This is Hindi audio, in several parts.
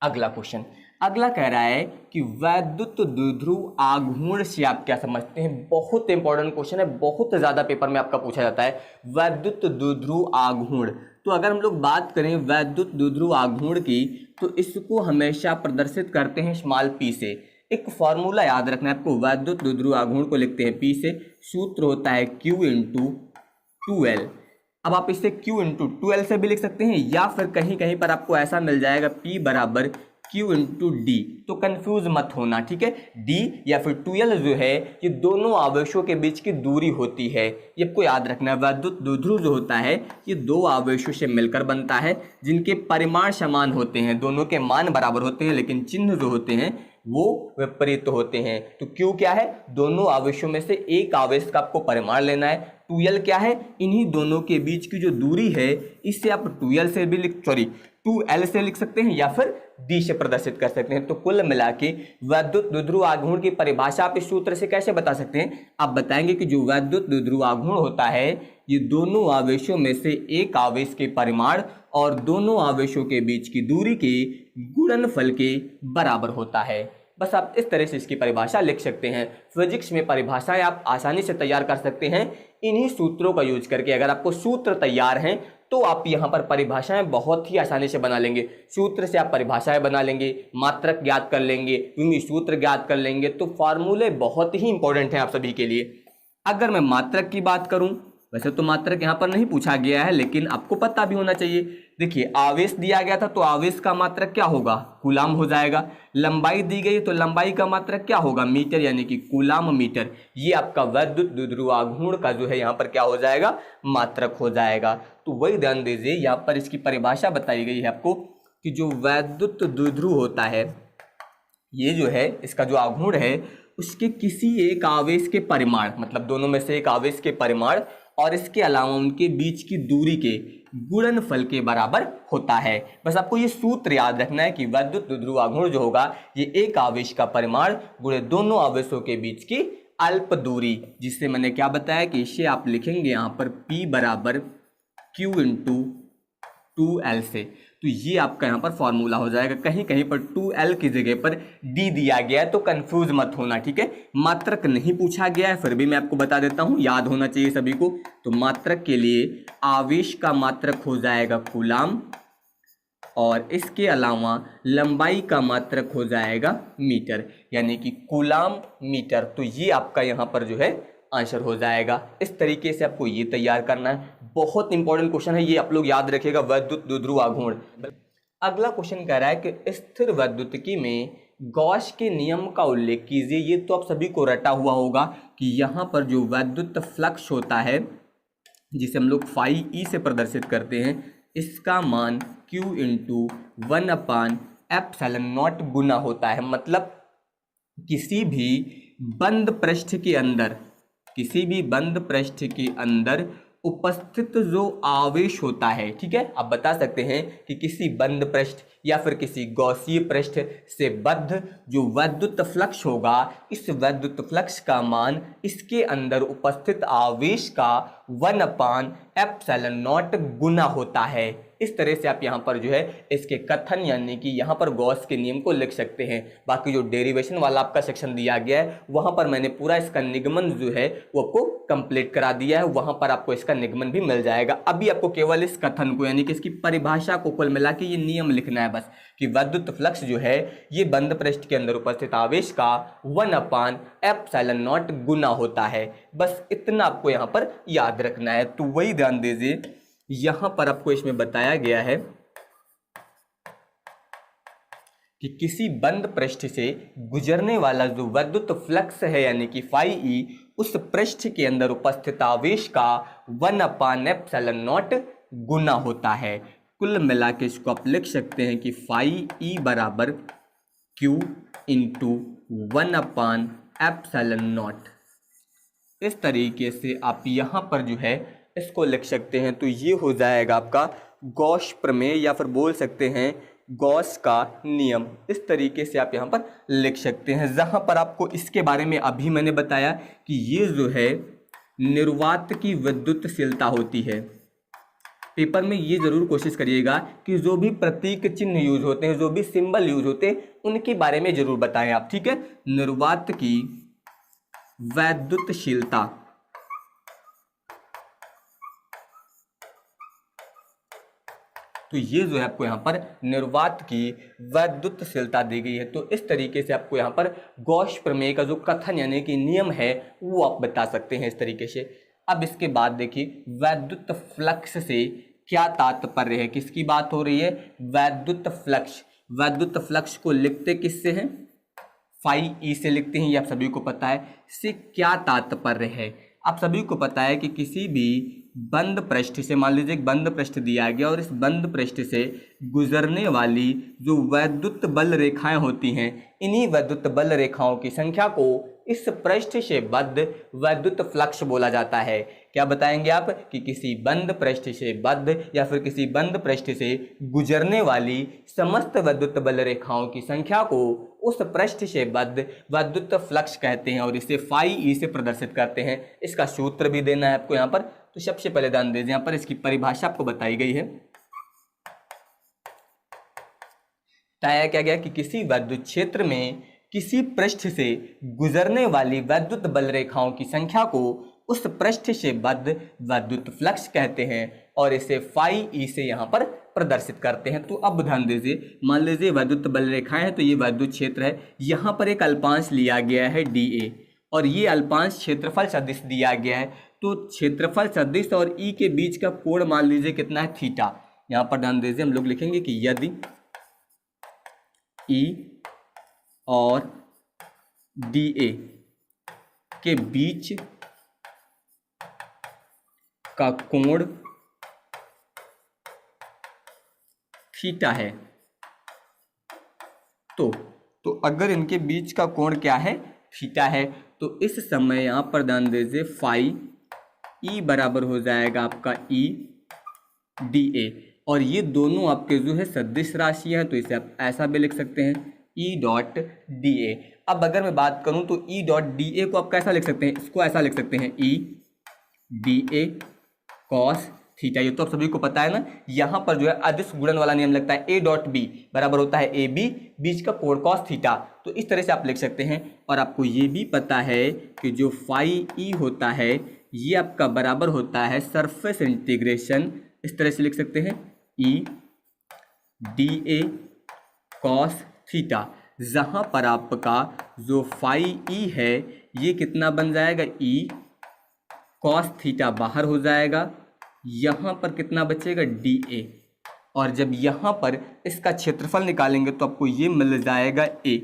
अगला कह रहा है कि वैद्युत द्विध्रुव आघूर्ण से आप क्या समझते हैं। बहुत इंपॉर्टेंट क्वेश्चन है, बहुत ज़्यादा पेपर में आपका पूछा जाता है वैद्युत द्विध्रुव आघूर्ण। तो अगर हम लोग बात करें वैद्युत द्विध्रुव आघूर्ण की, तो इसको हमेशा प्रदर्शित करते हैं स्मॉल p से। एक फॉर्मूला याद रखना है आपको, वैद्युत द्विध्रुव आघूर्ण को लिखते हैं p से, सूत्र होता है q इंटू 2l। अब आप इसे q इंटू 2l से भी लिख सकते हैं, या फिर कहीं कहीं पर आपको ऐसा मिल जाएगा p बराबर q इंटू डी। तो कंफ्यूज मत होना, ठीक है। d या फिर 2l जो है ये दोनों आवेशों के बीच की दूरी होती है, ये आपको याद रखना है। वैद्युत द्विध्रुव जो होता है ये दो आवेशों से मिलकर बनता है जिनके परिमाण समान होते हैं, दोनों के मान बराबर होते हैं, लेकिन चिन्ह जो होते हैं वो विपरीत होते हैं। तो Q क्या है, दोनों आवेशों में से एक आवेश का आपको परिमाण लेना है। 2l क्या है, इन्हीं दोनों के बीच की जो दूरी है इसे आप 2l से भी 2l से लिख सकते हैं, या फिर d से प्रदर्शित कर सकते हैं। तो कुल मिला के वैद्युत द्विध्रुव आघूर्ण की परिभाषा आप इस सूत्र से कैसे बता सकते हैं। आप बताएंगे कि जो वैद्युत द्विध्रुव आघूर्ण होता है ये दोनों आवेशों में से एक आवेश के परिमाण और दोनों आवेशों के बीच की दूरी के गुणनफल के बराबर होता है। बस आप इस तरह से इसकी परिभाषा लिख सकते हैं। फिजिक्स में परिभाषाएं आप आसानी से तैयार कर सकते हैं इन्हीं सूत्रों का यूज करके। अगर आपको सूत्र तैयार हैं तो आप यहाँ पर परिभाषाएं बहुत ही आसानी से बना लेंगे। सूत्र से आप परिभाषाएं बना लेंगे, मात्रक ज्ञात कर लेंगे, विमीय सूत्र ज्ञात कर लेंगे। तो फार्मूले बहुत ही इंपॉर्टेंट हैं आप सभी के लिए। अगर मैं मात्रक की बात करूं, वैसे तो मात्रक यहाँ पर नहीं पूछा गया है, लेकिन आपको पता भी होना चाहिए। देखिए आवेश दिया गया था तो आवेश का मात्रक क्या होगा, कूलाम हो जाएगा। लंबाई दी गई तो लंबाई का मात्रक क्या होगा, मीटर, यानी कि कूलाम मीटर। ये आपका वैद्युत द्विध्रुव आघूर्ण का जो है यहाँ पर क्या हो जाएगा, मात्रक हो जाएगा। तो वही ध्यान दीजिए, यहाँ पर इसकी परिभाषा बताई गई है आपको कि जो वैद्युत द्विध्रुव होता है ये जो है इसका जो आघूर्ण है उसके किसी एक आवेश के परिमाण, मतलब दोनों में से एक आवेश के परिमाण और इसके अलावा उनके बीच की दूरी के गुणनफल के बराबर होता है। बस आपको ये सूत्र याद रखना है कि वैद्युत द्विध्रुव आघूर्ण जो होगा ये एक आवेश का परिमाण गुणे दोनों आवेशों के बीच की अल्प दूरी, जिससे मैंने क्या बताया कि इसे आप लिखेंगे यहाँ पर P बराबर Q इंटू 2l से। तो ये आपका यहाँ पर फॉर्मूला हो जाएगा। कहीं कहीं पर 2l की जगह पर d दिया गया है तो कंफ्यूज मत होना, ठीक है। मात्रक नहीं पूछा गया है, फिर भी मैं आपको बता देता हूँ, याद होना चाहिए सभी को। तो मात्रक के लिए आवेश का मात्रक हो जाएगा कूलाम और इसके अलावा लंबाई का मात्रक हो जाएगा मीटर, यानी कि कूलाम मीटर। तो ये आपका यहाँ पर जो है आंसर हो जाएगा। इस तरीके से आपको ये तैयार करना है। बहुत इंपॉर्टेंट क्वेश्चन है ये, आप लोग याद रखिएगा, वैद्युत द्विध्रुव आघूर्ण। अगला क्वेश्चन कह रहा है कि स्थिर वैद्युतिकी में गॉस के नियम का उल्लेख कीजिए। ये तो आप सभी को रटा हुआ होगा कि यहाँ पर जो वैद्युत फ्लक्स होता है जिसे हम लोग फाई ई से प्रदर्शित करते हैं, इसका मान Q इंटू 1/ε0 गुना होता है। मतलब किसी भी बंद पृष्ठ के अंदर उपस्थित जो आवेश होता है, ठीक है। आप बता सकते हैं कि किसी बंद पृष्ठ या फिर किसी गॉसीय पृष्ठ से बद्ध जो वैद्युत फ्लक्स होगा, इस वैद्युत फ्लक्स का मान इसके अंदर उपस्थित आवेश का 1/ε0 गुना होता है। इस तरह से आप यहाँ पर जो है इसके कथन यानी कि यहाँ पर गॉस के नियम को लिख सकते हैं। बाकी जो डेरिवेशन वाला आपका सेक्शन दिया गया है वहाँ पर मैंने पूरा इसका निगमन जो है वो आपको कंप्लीट करा दिया है, वहाँ पर आपको इसका निगमन भी मिल जाएगा। अभी आपको केवल इस कथन को यानी कि इसकी परिभाषा को कुल मिला के ये नियम लिखना है बस, कि वैद्युत फ्लक्स जो है ये बंद पृष्ठ के अंदर उपस्थित आवेश का 1/ε0 गुना होता है। बस इतना आपको यहाँ पर याद रखना है। तो वही ध्यान दीजिए, यहां पर आपको इसमें बताया गया है कि किसी बंद पृष्ठ से गुजरने वाला जो वैद्युत फ्लक्स है यानी कि फाई ई, उस पृष्ठ के अंदर उपस्थित आवेश का 1/ε0 गुना होता है। कुल मिला के इसको आप लिख सकते हैं कि फाई ई बराबर Q इंटू 1/ε0। इस तरीके से आप यहाँ पर जो है इसको लिख सकते हैं। तो ये हो जाएगा आपका गॉस प्रमेय या फिर बोल सकते हैं गॉस का नियम। इस तरीके से आप यहाँ पर लिख सकते हैं, जहाँ पर आपको इसके बारे में अभी मैंने बताया कि ये जो है निर्वात की विद्युतशीलता होती है, पेपर में ये जरूर कोशिश करिएगा कि जो भी प्रतीक चिन्ह यूज होते हैं, जो भी सिंबल यूज होते हैं, उनके बारे में जरूर बताएं आप, ठीक है। निर्वात की वैद्युतशीलता, तो ये जो है आपको यहाँ पर निर्वात की वैद्युतशीलता दी गई है। तो इस तरीके से आपको यहाँ पर गॉस प्रमेय का जो कथन यानी कि नियम है वो आप बता सकते हैं इस तरीके से। अब इसके बाद देखिए वैद्युत फ्लक्स से क्या तात्पर्य है, किसकी बात हो रही है, वैद्युत फ्लक्स। वैद्युत फ्लक्स को लिखते किससे हैं, फाई ई से लिखते हैं, ये आप सभी को पता है। इससे क्या तात्पर्य है, आप सभी को पता है कि किसी भी बंद पृष्ठ से, मान लीजिए एक बंद पृष्ठ दिया गया और इस बंद पृष्ठ से गुजरने वाली जो वैद्युत बल रेखाएं होती हैं, इन्हीं वैद्युत बल रेखाओं की संख्या को इस पृष्ठ से बद्ध वैद्युत फ्लक्स बोला जाता है। क्या बताएंगे आप कि किसी बंद पृष्ठ से बद्ध या फिर किसी बंद पृष्ठ से गुजरने वाली समस्त वैद्युत बल रेखाओं की संख्या को उस पृष्ठ से बद्ध वैद्युत फ्लक्स कहते हैं और इसे फाई ई से प्रदर्शित करते हैं। इसका सूत्र भी देना है आपको यहाँ पर, तो सबसे पहले ध्यान दीजिए, यहाँ पर इसकी परिभाषा आपको बताई गई है। बताया क्या गया कि किसी वैद्युत क्षेत्र में किसी पृष्ठ से गुजरने वाली वैद्युत बल रेखाओं की संख्या को उस पृष्ठ से बद्ध वैद्युत फ्लक्स कहते हैं और इसे फाई ई से यहाँ पर प्रदर्शित करते हैं। तो अब ध्यान दीजिए, मान लीजिए वैद्युत बल रेखाएं हैं, तो ये वैद्युत क्षेत्र है, यहाँ पर एक अल्पांश लिया गया है डी ए और ये अल्पांश क्षेत्रफल सदिश दिया गया है। तो क्षेत्रफल सदिश और ई के बीच का कोण मान लीजिए कितना है, थीटा। यहाँ पर ध्यान दीजिए, हम लोग लिखेंगे कि यदि ई और डी ए के बीच का कोण थीटा है, तो अगर इनके बीच का कोण क्या है, थीटा है, तो इस समय यहां पर ध्यान दीजिए फाई ई बराबर हो जाएगा आपका ई डी ए, और ये दोनों आपके जो है सदिश राशियां हैं, तो इसे आप ऐसा भी लिख सकते हैं ई डॉट डी ए। अब अगर मैं बात करूं तो ई डॉट डी ए को आप कैसा लिख सकते हैं, इसको ऐसा लिख सकते हैं E D A cos theta. ये तो आप सभी को पता है ना, यहाँ पर जो है अदिश गुणन वाला नियम लगता है, ए डॉट बी बराबर होता है ए बी, बीच का कोण कॉस थीटा। तो इस तरह से आप लिख सकते हैं। और आपको ये भी पता है कि जो फाई ई होता है ये आपका बराबर होता है सरफेस इंटीग्रेशन, इस तरह से लिख सकते हैं E D A cos theta, जहाँ पर आपका जो फाई ई है ये कितना बन जाएगा, ई कॉस थीटा बाहर हो जाएगा, यहाँ पर कितना बचेगा डी ए, और जब यहाँ पर इसका क्षेत्रफल निकालेंगे तो आपको ये मिल जाएगा ए।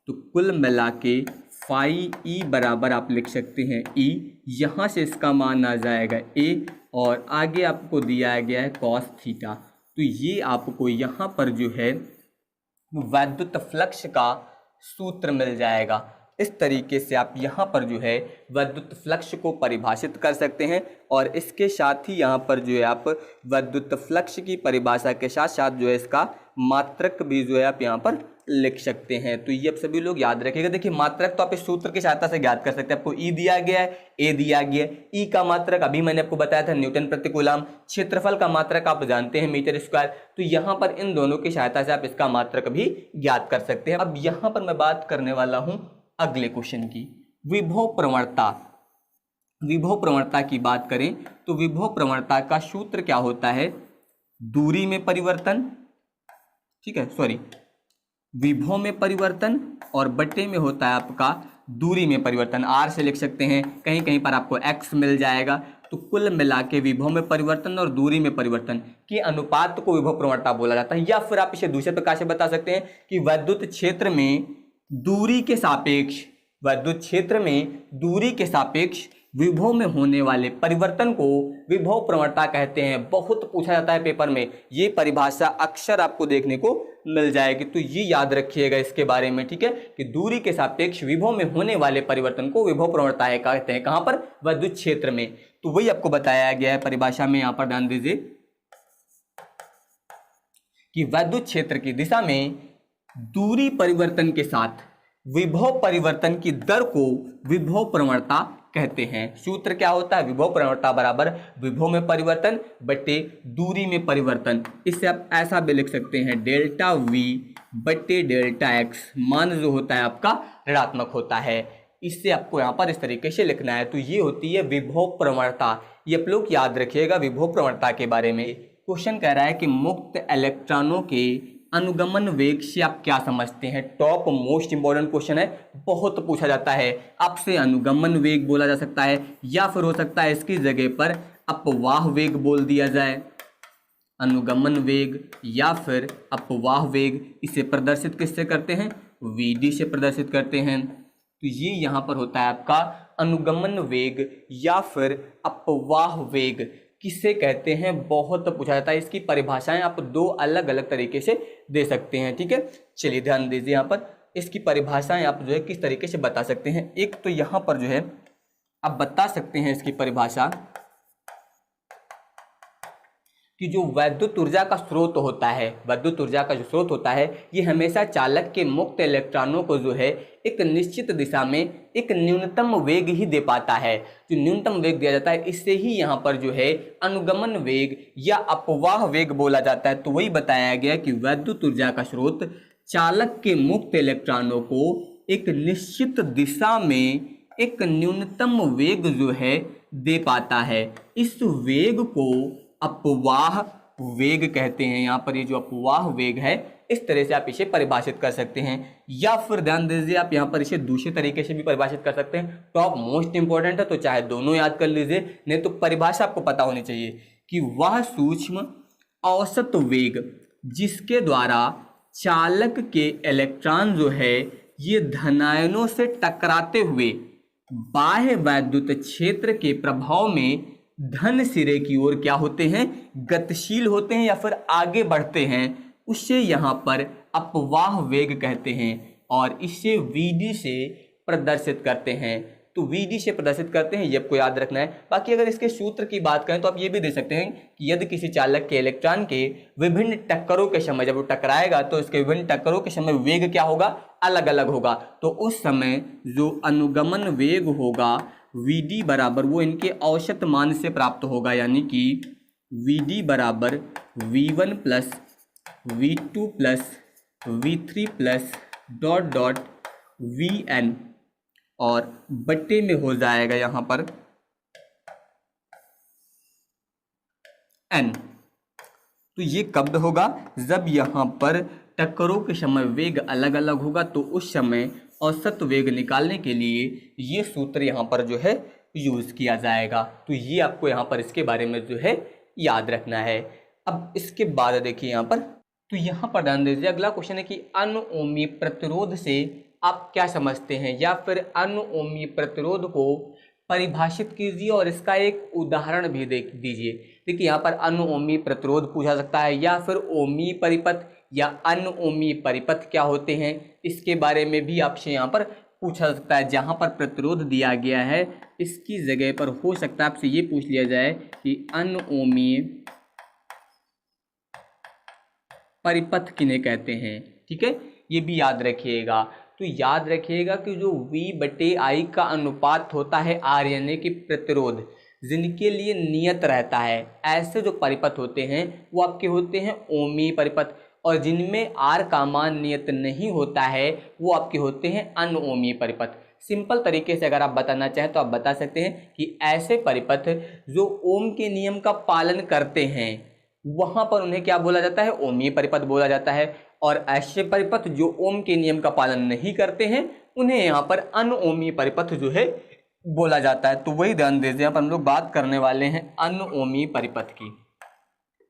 तो कुल मिला के फाई ई बराबर आप लिख सकते हैं ई, यहाँ से इसका मान आ जाएगा ए और आगे आपको दिया गया है कॉस थीटा। तो ये आपको यहाँ पर जो है वैद्युत फ्लक्स का सूत्र मिल जाएगा। इस तरीके से आप यहाँ पर जो है वैद्युत फ्लक्स को परिभाषित कर सकते हैं और इसके साथ ही यहाँ पर जो है आप वैद्युत फ्लक्स की परिभाषा के साथ साथ जो है इसका मात्रक भी जो है आप यहाँ पर लिख सकते हैं। तो ये आप सभी लोग याद रखिएगा। देखिए मात्रक तो आप इस सूत्र की सहायता से ज्ञात कर सकते हैं। आपको ई दिया गया है, ए दिया गया है, ई का मात्रक अभी मैंने आपको बताया था न्यूटन प्रति कूलम, क्षेत्रफल का मात्रक आप जानते हैं मीटर स्क्वायर। तो यहाँ पर इन दोनों की सहायता से आप इसका मात्रक भी ज्ञात कर सकते हैं। अब यहाँ पर मैं बात करने वाला हूँ अगले क्वेश्चन की, विभव प्रवणता। विभव प्रवणता की बात करें तो विभव प्रवणता का सूत्र क्या होता है, दूरी में परिवर्तन, ठीक है, सॉरी, विभव में परिवर्तन और बटे में होता है आपका दूरी में परिवर्तन। आर से लिख सकते हैं, कहीं कहीं पर आपको एक्स मिल जाएगा। तो कुल मिला के विभव में परिवर्तन और दूरी में परिवर्तन के अनुपात को विभव प्रवणता बोला जाता है। या फिर आप इसे दूसरे प्रकार से बता सकते हैं कि वैद्युत क्षेत्र में दूरी के सापेक्ष, वैद्युत क्षेत्र में दूरी के सापेक्ष विभव में होने वाले परिवर्तन को विभव प्रवणता कहते हैं। बहुत पूछा जाता है पेपर में, ये परिभाषा अक्सर आपको देखने को मिल जाएगी। तो ये याद रखिएगा इसके बारे में, ठीक है, कि दूरी के सापेक्ष विभव में होने वाले परिवर्तन को विभव प्रवणता कहते हैं। कहां पर, वैद्युत क्षेत्र में। तो वही आपको बताया गया है परिभाषा में। यहां पर ध्यान दीजिए कि वैद्युत क्षेत्र की दिशा में दूरी परिवर्तन के साथ विभव परिवर्तन की दर को विभव प्रवणता कहते हैं। सूत्र क्या होता है? विभव प्रवणता बराबर विभव में परिवर्तन बटे दूरी में परिवर्तन। इससे आप ऐसा भी लिख सकते हैं डेल्टा वी बटे डेल्टा एक्स, मान जो होता है आपका ऋणात्मक होता है। इससे आपको यहाँ पर इस तरीके से लिखना है। तो ये होती है विभव प्रवणता। ये आप लोग याद रखिएगा विभव प्रवणता के बारे में। क्वेश्चन कह रहा है कि मुक्त इलेक्ट्रॉनों के अनुगमन वेग से आप क्या समझते हैं? टॉप मोस्ट इंपॉर्टेंट क्वेश्चन है, बहुत पूछा जाता है आपसे। अनुगमन वेग बोला जा सकता है या फिर हो सकता है इसकी जगह पर अपवाह वेग बोल दिया जाए। अनुगमन वेग या फिर अपवाह वेग, इसे प्रदर्शित किससे करते हैं? वीडी से प्रदर्शित करते हैं। तो ये यहाँ पर होता है आपका अनुगमन वेग या फिर अपवाह वेग किसे कहते हैं, बहुत पूछा जाता है। इसकी परिभाषाएं आप दो अलग अलग तरीके से दे सकते हैं, ठीक है। चलिए ध्यान दीजिए, यहाँ पर इसकी परिभाषाएं आप जो है किस तरीके से बता सकते हैं। एक तो यहाँ पर जो है आप बता सकते हैं इसकी परिभाषा कि जो वैद्युत ऊर्जा का स्रोत होता है, वैद्युत ऊर्जा का जो स्रोत होता है, ये हमेशा चालक के मुक्त इलेक्ट्रॉनों को जो है एक निश्चित दिशा में एक न्यूनतम वेग ही दे पाता है। जो न्यूनतम वेग दिया जाता है इससे ही यहाँ पर जो है अनुगमन वेग या अपवाह वेग बोला जाता है। तो वही बताया गया कि वैद्युत ऊर्जा का स्रोत चालक के मुक्त इलेक्ट्रॉनों को एक निश्चित दिशा में एक न्यूनतम वेग जो है दे पाता है। इस वेग को अपवाह वेग कहते हैं। यहाँ पर ये जो अपवाह वेग है, इस तरह से आप इसे परिभाषित कर सकते हैं। या फिर ध्यान दीजिए, आप यहाँ पर इसे दूसरे तरीके से भी परिभाषित कर सकते हैं। टॉप मोस्ट इंपॉर्टेंट है तो चाहे दोनों याद कर लीजिए, नहीं तो परिभाषा आपको पता होनी चाहिए कि वह सूक्ष्म औसत वेग जिसके द्वारा चालक के इलेक्ट्रॉन जो है ये धनायनों से टकराते हुए बाह्य वैद्युत क्षेत्र के प्रभाव में धन सिरे की ओर क्या होते हैं? गतिशील होते हैं या फिर आगे बढ़ते हैं, उससे यहाँ पर अपवाह वेग कहते हैं। और इससे वीडी से प्रदर्शित करते हैं। तो वीडी से प्रदर्शित करते हैं, ये आपको याद रखना है। बाकी अगर इसके सूत्र की बात करें तो आप ये भी दे सकते हैं कि यदि किसी चालक के इलेक्ट्रॉन के विभिन्न टक्करों के समय जब वो टकराएगा तो इसके विभिन्न टक्करों के समय वेग क्या होगा? अलग अलग होगा। तो उस समय जो अनुगमन वेग होगा Vd बराबर वो इनके औसत मान से प्राप्त होगा, यानी कि Vd बराबर V1 plus V2 plus V3 plus dot dot Vn और बट्टे में हो जाएगा यहाँ पर n। तो ये कब होगा? जब यहाँ पर टक्करों के समय वेग अलग अलग होगा। तो उस समय औसत वेग निकालने के लिए ये सूत्र यहाँ पर जो है यूज़ किया जाएगा। तो ये आपको यहाँ पर इसके बारे में जो है याद रखना है। अब इसके बाद देखिए यहाँ पर, तो यहाँ पर ध्यान दीजिए, अगला क्वेश्चन है कि अनुओमी प्रतिरोध से आप क्या समझते हैं, या फिर अनुओमी प्रतिरोध को परिभाषित कीजिए और इसका एक उदाहरण भी देख दीजिए। देखिए यहाँ पर अनुओमी प्रतिरोध पूछा सकता है, या फिर ओमी परिपथ या अनुओमी परिपथ क्या होते हैं, इसके बारे में भी आपसे यहाँ पर पूछा सकता है। जहाँ पर प्रतिरोध दिया गया है इसकी जगह पर हो सकता है आपसे ये पूछ लिया जाए कि अनुओमी परिपथ किन्हें कहते हैं, ठीक है, ये भी याद रखिएगा। तो याद रखिएगा कि जो V/I का अनुपात होता है RNA के प्रतिरोध जिनके लिए नियत रहता है, ऐसे जो परिपथ होते हैं वो आपके होते हैं ओमी परिपथ, और जिनमें R का मान नियत नहीं होता है वो आपके होते हैं अनुओमी परिपथ। सिंपल तरीके से अगर आप बताना चाहें तो आप बता सकते हैं कि ऐसे परिपथ जो ओम के नियम का पालन करते हैं वहाँ पर उन्हें क्या बोला जाता है? ओमी परिपथ बोला जाता है। और ऐसे परिपथ जो ओम के नियम का पालन नहीं करते हैं उन्हें यहाँ पर अनुओमी परिपथ जो है बोला जाता है। तो वही ध्यान दीजिए, यहाँ पर हम लोग बात करने वाले हैं अनुओमी परिपथ की,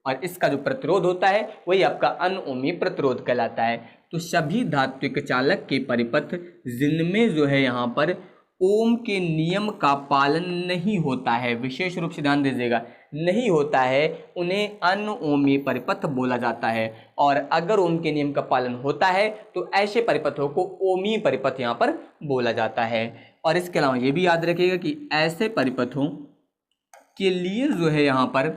और इसका जो प्रतिरोध होता है वही आपका अनुओमी प्रतिरोध कहलाता है। तो सभी धात्विक चालक के परिपथ जिनमें जो है यहाँ पर ओम के नियम का पालन नहीं होता है, विशेष रूप से ध्यान दीजिएगा, नहीं होता है, उन्हें अनुओमी परिपथ बोला जाता है। और अगर ओम के नियम का पालन होता है तो ऐसे परिपथों को ओमी परिपथ यहाँ पर बोला जाता है। और इसके अलावा ये भी याद रखिएगा कि ऐसे परिपथों के लिए जो है यहाँ पर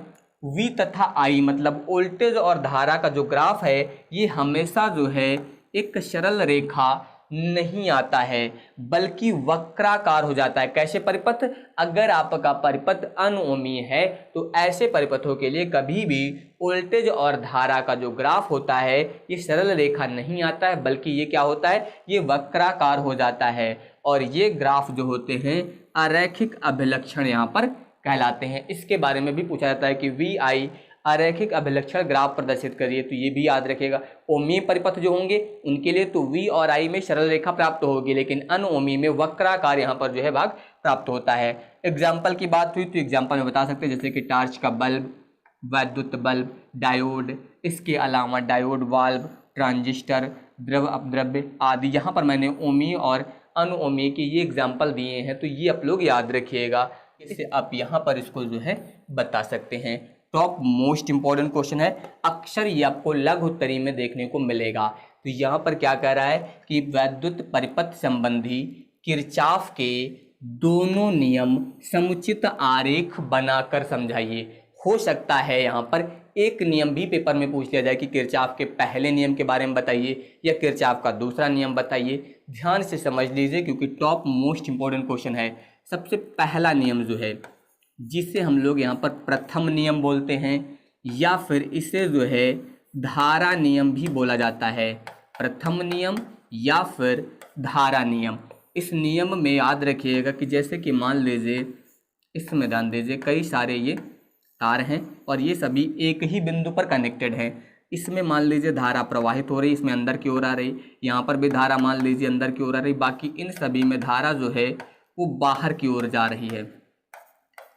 V तथा I मतलब वोल्टेज और धारा का जो ग्राफ है ये हमेशा जो है एक सरल रेखा नहीं आता है बल्कि वक्राकार हो जाता है। कैसे परिपथ? अगर आपका परिपथ अनुओमी है तो ऐसे परिपथों के लिए कभी भी वोल्टेज और धारा का जो ग्राफ होता है ये सरल रेखा नहीं आता है, बल्कि ये क्या होता है, ये वक्राकार हो जाता है। और ये ग्राफ जो होते हैं अरैखिक अभिलक्षण यहाँ पर कहलाते हैं। इसके बारे में भी पूछा जाता है कि वी आई अरैखिक अभिलक्षण ग्राफ प्रदर्शित करिए, तो ये भी याद रखिएगा। ओमीय परिपथ जो होंगे उनके लिए तो वी और आई में सरल रेखा प्राप्त होगी, लेकिन अनओमीय में वक्राकार यहाँ पर जो है भाग प्राप्त होता है। एग्जाम्पल की बात हुई तो एग्जाम्पल में बता सकते हैं जैसे कि टार्च का बल्ब, वैद्युत बल्ब, डायोड, इसके अलावा डायोड वाल्व, ट्रांजिस्टर, द्रव अपद्रव्य आदि। यहाँ पर मैंने ओमीय और अनओमीय के ये एग्जाम्पल दिए हैं, तो ये आप लोग याद रखिएगा। इससे आप यहाँ पर इसको जो है बता सकते हैं। टॉप मोस्ट इंपॉर्टेंट क्वेश्चन है, अक्सर ये आपको लघु उत्तरी में देखने को मिलेगा। तो यहाँ पर क्या कह रहा है कि वैद्युत परिपथ संबंधी किरचॉफ के दोनों नियम समुचित आरेख बनाकर समझाइए। हो सकता है यहाँ पर एक नियम भी पेपर में पूछ लिया जाए कि किरचॉफ के पहले नियम के बारे में बताइए या किरचॉफ का दूसरा नियम बताइए। ध्यान से समझ लीजिए क्योंकि टॉप मोस्ट इंपॉर्टेंट क्वेश्चन है। सबसे पहला नियम जो है जिसे हम लोग यहाँ पर प्रथम नियम बोलते हैं या फिर इसे जो है धारा नियम भी बोला जाता है। प्रथम नियम या फिर धारा नियम। इस नियम में याद रखिएगा कि जैसे कि मान लीजिए, इसमें ध्यान दीजिए, कई सारे ये तार हैं और ये सभी एक ही बिंदु पर कनेक्टेड हैं। इसमें मान लीजिए धारा प्रवाहित हो रही, इसमें अंदर की ओर आ रही, यहाँ पर भी धारा मान लीजिए अंदर की ओर आ रही, बाकी इन सभी में धारा जो है वो बाहर की ओर जा रही है,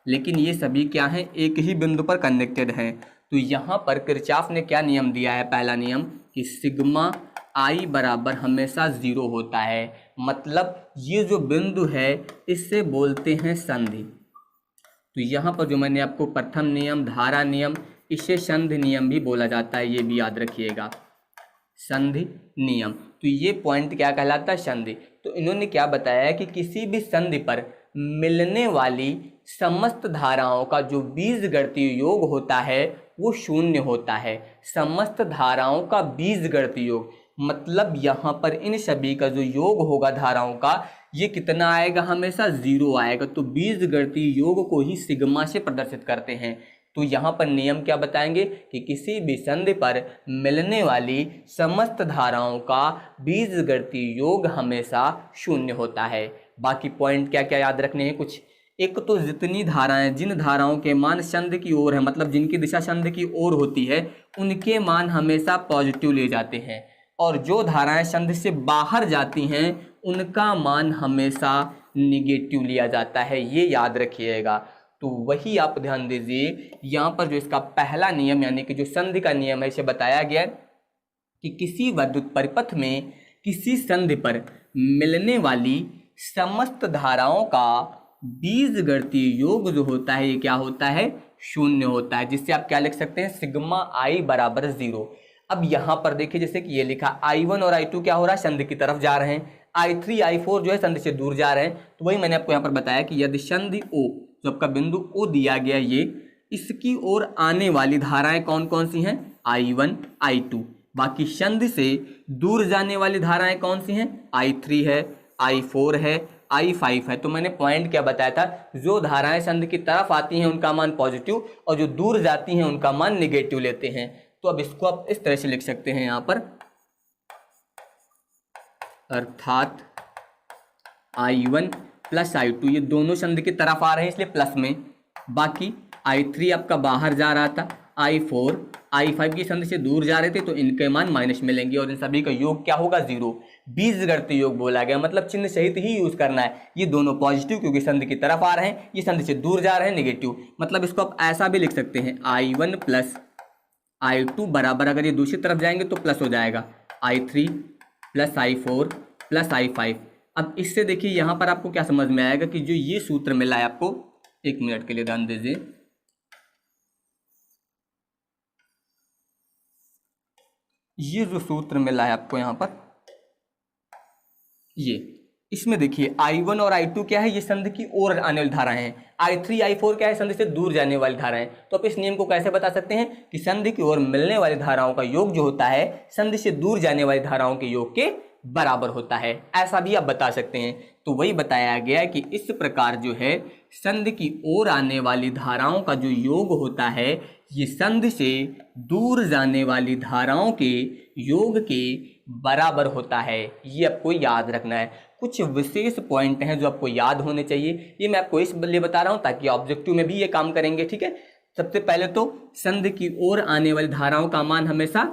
लेकिन ये सभी क्या हैं, एक ही बिंदु पर कनेक्टेड हैं। तो यहाँ पर किरचॉफ ने क्या नियम दिया है, पहला नियम कि सिग्मा आई बराबर हमेशा 0 होता है। मतलब ये जो बिंदु है इससे बोलते हैं संधि। तो यहाँ पर जो मैंने आपको प्रथम नियम, धारा नियम, इसे संधि नियम भी बोला जाता है, ये भी याद रखिएगा, संधि नियम। तो ये पॉइंट क्या कहलाता है, संधि। तो इन्होंने क्या बताया कि किसी भी संधि पर मिलने वाली समस्त धाराओं का जो बीजगणितीय योग होता है वो शून्य होता है। समस्त धाराओं का बीजगणितीय योग मतलब यहाँ पर इन सभी का जो योग होगा धाराओं का, ये कितना आएगा, हमेशा 0 आएगा। तो बीजगणितीय योग को ही सिग्मा से प्रदर्शित करते हैं। तो यहाँ पर नियम क्या बताएंगे कि किसी भी संधि पर मिलने वाली समस्त धाराओं का बीजगणितीय योग हमेशा शून्य होता है। बाकी पॉइंट क्या क्या याद रखने हैं कुछ। एक तो जितनी धाराएं, जिन धाराओं के मान संधि की ओर है, मतलब जिनकी दिशा संधि की ओर होती है, उनके मान हमेशा पॉजिटिव ले जाते हैं, और जो धाराएं संधि से बाहर जाती हैं उनका मान हमेशा निगेटिव लिया जाता है। ये याद रखिएगा। तो वही आप ध्यान दीजिए, यहाँ पर जो इसका पहला नियम यानी कि जो संधि का नियम है, इसे बताया गया कि किसी विद्युत परिपथ में किसी संधि पर मिलने वाली समस्त धाराओं का बीजगणितीय योग जो होता है ये क्या होता है, शून्य होता है। जिससे आप क्या लिख सकते हैं, सिग्मा आई बराबर 0। अब यहाँ पर देखिए जैसे कि ये लिखा I1 और I2 क्या हो रहा है, संधि की तरफ जा रहे हैं, I3 I4 जो है संधि से दूर जा रहे हैं। तो वही मैंने आपको यहाँ पर बताया कि यदि संधि O, जो आपका बिंदु O दिया गया, ये इसकी ओर आने वाली धाराएं कौन कौन सी हैं, I1 I2। बाकी संधि से दूर जाने वाली धाराएं कौन सी हैं, I3 है, I4 है, I5 है। तो मैंने पॉइंट क्या बताया था, जो धाराएं संधि की तरफ आती हैं उनका मान पॉजिटिव और जो दूर जाती हैं उनका मान निगेटिव लेते हैं। तो अब इसको आप इस तरह से लिख सकते हैं यहाँ पर, अर्थात I1 प्लस I2 ये दोनों संधि की तरफ आ रहे हैं इसलिए प्लस में, बाकी I3 आपका बाहर जा रहा था, I4 I5 की संधि से दूर जा रहे थे, तो इनके मान माइनस मिलेंगे और इन सभी का योग क्या होगा, 0। बीजगणितीय योग बोला गया, मतलब चिन्ह सहित ही यूज करना है। ये दोनों पॉजिटिव क्योंकि संधि की तरफ आ रहे हैं, ये संधि से दूर जा रहे हैं निगेटिव। मतलब इसको आप ऐसा भी लिख सकते हैं, I1 प्लस I2 बराबर, अगर ये दूसरी तरफ जाएंगे तो प्लस हो जाएगा, I3 plus I4 plus I5। अब इससे देखिए यहाँ पर आपको क्या समझ में आएगा कि जो ये सूत्र मिला है आपको, एक मिनट के लिए ध्यान दीजिए, ये जो सूत्र मिला है आपको यहाँ पर, ये इसमें देखिए I1 और I2 क्या है, ये संधि की ओर आने वाली धाराएं हैं, I3 I4 क्या है, संधि से दूर जाने वाली धाराएं। तो आप इस नियम को कैसे बता सकते हैं कि संधि की ओर मिलने वाली धाराओं का योग जो होता है संधि से दूर जाने वाली धाराओं के योग के बराबर होता है, ऐसा भी आप बता सकते हैं। तो वही बताया गया है कि इस प्रकार जो है संध की ओर आने वाली धाराओं का जो योग होता है ये संध से दूर जाने वाली धाराओं के योग के बराबर होता है। ये आपको याद रखना है। कुछ विशेष पॉइंट हैं जो आपको याद होने चाहिए, ये मैं आपको इसलिए बता रहा हूँ ताकि ऑब्जेक्टिव में भी ये काम करेंगे, ठीक है। सबसे पहले तो संध की ओर आने वाली धाराओं का मान हमेशा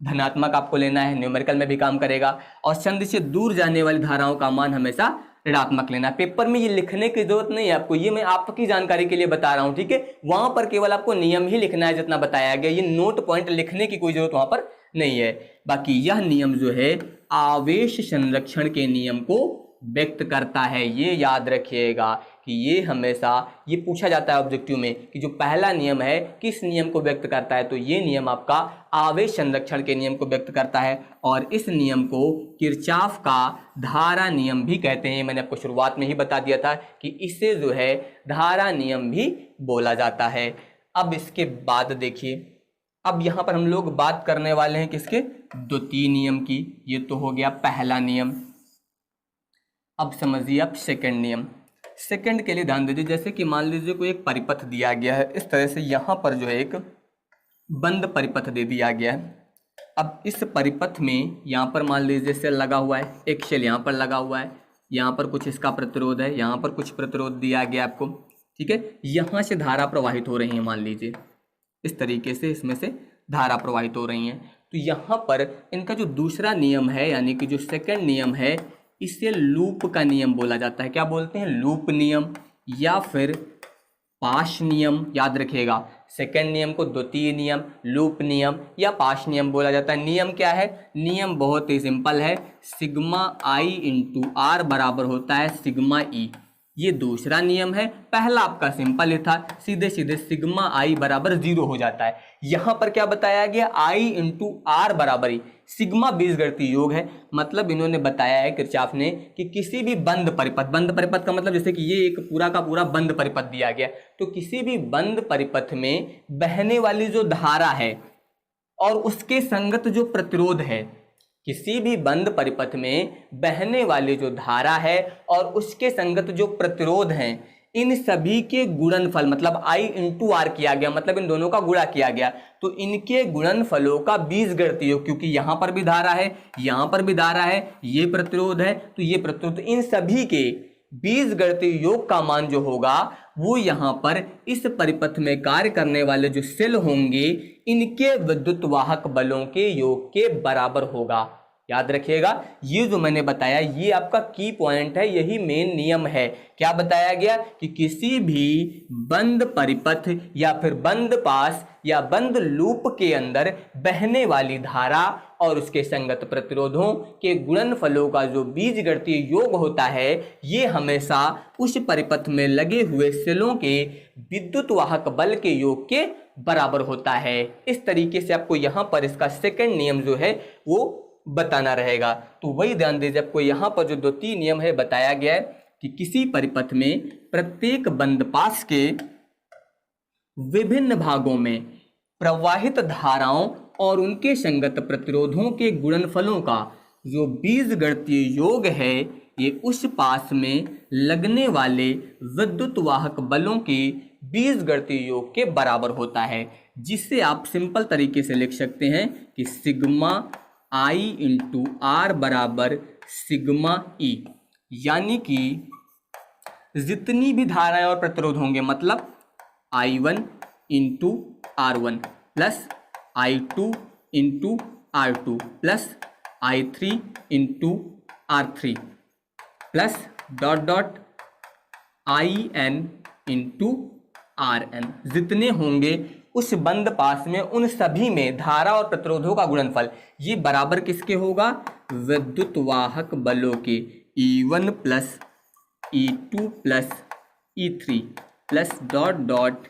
धनात्मक आपको लेना है, न्यूमेरिकल में भी काम करेगा। और संध से दूर जाने वाली धाराओं का मान हमेशा ऋणात्मक लेना है। पेपर में ये लिखने की जरूरत नहीं है आपको, ये मैं आपकी जानकारी के लिए बता रहा हूँ, ठीक है। वहां पर केवल आपको नियम ही लिखना है जितना बताया गया, ये नोट पॉइंट लिखने की कोई जरूरत वहां पर नहीं है। बाकी यह नियम जो है आवेश संरक्षण के नियम को व्यक्त करता है, ये याद रखिएगा कि ये हमेशा ये पूछा जाता है ऑब्जेक्टिव में कि जो पहला नियम है किस नियम को व्यक्त करता है, तो ये नियम आपका आवेश संरक्षण के नियम को व्यक्त करता है। और इस नियम को किरचॉफ का धारा नियम भी कहते हैं। मैंने आपको शुरुआत में ही बता दिया था कि इसे जो है धारा नियम भी बोला जाता है। अब इसके बाद देखिए, अब यहाँ पर हम लोग बात करने वाले हैं किसके, द्वितीय नियम की। ये तो हो गया पहला नियम। अब समझिए आप सेकंड नियम। सेकंड के लिए ध्यान दीजिए, जैसे कि मान लीजिए कोई एक परिपथ दिया गया है, इस तरह से यहाँ पर जो है एक बंद परिपथ दे दिया गया है। अब इस परिपथ में यहाँ पर मान लीजिए सेल लगा हुआ है, एक सेल यहाँ पर लगा हुआ है, यहाँ पर कुछ इसका प्रतिरोध है, यहाँ पर कुछ प्रतिरोध दिया गया आपको, ठीक है। यहाँ से धारा प्रवाहित हो रही है, मान लीजिए इस तरीके से इसमें से धारा प्रवाहित हो रही है। तो यहाँ पर इनका जो दूसरा नियम है यानी कि जो सेकंड नियम है इसे लूप का नियम बोला जाता है। क्या बोलते हैं, लूप नियम या फिर पाश नियम। याद रखिएगा, सेकंड नियम को द्वितीय नियम, लूप नियम या पाश नियम बोला जाता है। नियम क्या है, नियम बहुत ही सिंपल है, सिग्मा आई इंटू आर बराबर होता है सिग्मा ई। ये दूसरा नियम है। पहला आपका सिंपल ही था, सीधे सीधे सिग्मा आई बराबर 0 हो जाता है। यहां पर क्या बताया गया, आई इंटू आर बराबर ही सिग्मा बीजगणितीय योग है। मतलब इन्होंने बताया है किरचॉफ ने कि किसी भी बंद परिपथ का मतलब जैसे कि ये एक पूरा का पूरा बंद परिपथ दिया गया, तो किसी भी बंद परिपथ में बहने वाली जो धारा है और उसके संगत जो प्रतिरोध है, किसी भी बंद परिपथ में बहने वाली जो धारा है और उसके संगत जो प्रतिरोध हैं, इन सभी के गुणनफल मतलब आई इंटू आर किया गया, मतलब इन दोनों का गुणा किया गया। तो इनके गुणनफलों का बीजगणितीय योग, क्योंकि यहां पर भी धारा है, यहां पर भी धारा है, ये प्रतिरोध है, तो ये प्रतिरोध, इन सभी के बीजगणितीय योग का मान जो होगा वो यहाँ पर इस परिपथ में कार्य करने वाले जो सेल होंगे इनके विद्युत वाहक बलों के योग के बराबर होगा। याद रखिएगा, ये जो मैंने बताया ये आपका की पॉइंट है, यही मेन नियम है। क्या बताया गया कि किसी भी बंद परिपथ या फिर बंद पास या बंद लूप के अंदर बहने वाली धारा और उसके संगत प्रतिरोधों के गुणनफलों का जो बीजगणितीय योग होता है ये हमेशा उस परिपथ में लगे हुए सेलों के विद्युत वाहक बल के योग के बराबर होता है। इस तरीके से आपको यहाँ पर इसका सेकंड नियम जो है वो बताना रहेगा। तो वही ध्यान दीजिए, आपको यहाँ पर जो द्वितीय नियम है बताया गया है कि किसी परिपथ में प्रत्येक बंद पास के विभिन्न भागों में प्रवाहित धाराओं और उनके संगत प्रतिरोधों के गुणनफलों का जो बीजगणितीय योग है ये उस पास में लगने वाले विद्युत वाहक बलों के बीजगणितीय योग के बराबर होता है, जिसे आप सिंपल तरीके से लिख सकते हैं कि सिग्मा आई इंटू आर बराबर सिग्मा ई। यानी कि जितनी भी धाराएं और प्रतिरोध होंगे मतलब I1 into R1 plus I2 into R2 plus I3 into R3 plus dot dot IN into RN, जितने होंगे उस बंद पास में उन सभी में धारा और प्रतिरोधों का गुणनफल ये बराबर किसके होगा, विद्युत वाहक बलों के E1 plus E2 plus E3 plus dot dot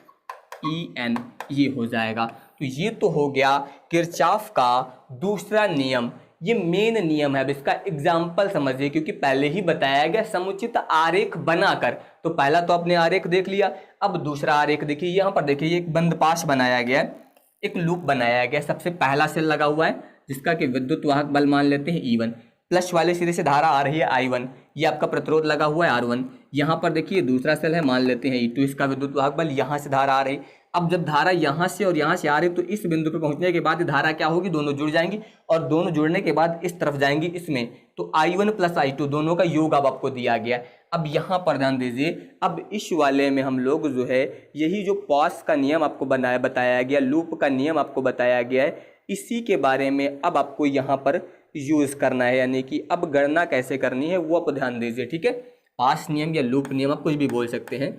EN, ये हो जाएगा। तो ये तो हो गया किरचॉफ का दूसरा नियम, ये मेन नियम है। अब इसका एग्जाम्पल समझिए, क्योंकि पहले ही बताया गया समुचित आरेख बनाकर। तो पहला तो आपने आरेख देख लिया, अब दूसरा आरेख देखिए। यहाँ पर देखिए एक बंद पाश बनाया गया है, एक लूप बनाया गया। सबसे पहला सेल लगा हुआ है जिसका कि विद्युत वाहक बल मान लेते हैं E1, प्लस वाले सिरे से धारा आ रही है I1, ये आपका प्रतिरोध लगा हुआ है R1। यहाँ पर देखिए दूसरा सेल है, मान लेते हैं E2, इसका विद्युत वाहक बल, यहाँ से धारा आ रही। अब जब धारा यहाँ से और यहाँ से आ रही तो इस बिंदु पर पहुंचने के बाद धारा क्या होगी, दोनों जुड़ जाएंगी और दोनों जुड़ने के बाद इस तरफ जाएंगी इसमें, तो I1 प्लस I2 दोनों का योग अब आपको दिया गया। अब यहाँ पर ध्यान दीजिए, अब इस वाले में हम लोग जो है यही जो पॉस का नियम आपको बताया गया, लूप का नियम आपको बताया गया है, इसी के बारे में अब आपको यहाँ पर यूज करना है, यानी कि अब गणना कैसे करनी है वो आप ध्यान दीजिए, ठीक है। पास नियम या लूप नियम आप कुछ भी बोल सकते हैं।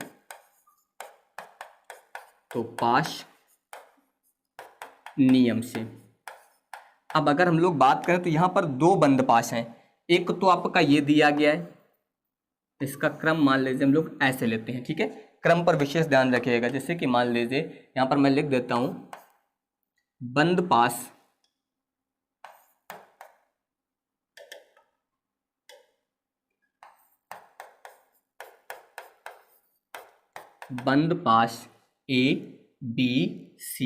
तो पास नियम से अब अगर हम लोग बात करें तो यहाँ पर दो बंद पास हैं, एक तो आपका ये दिया गया है, इसका क्रम मान लीजिए हम लोग ऐसे लेते हैं, ठीक है। क्रम पर विशेष ध्यान रखिएगा, जैसे कि मान लीजिए यहाँ पर मैं लिख देता हूँ बंद पास A B C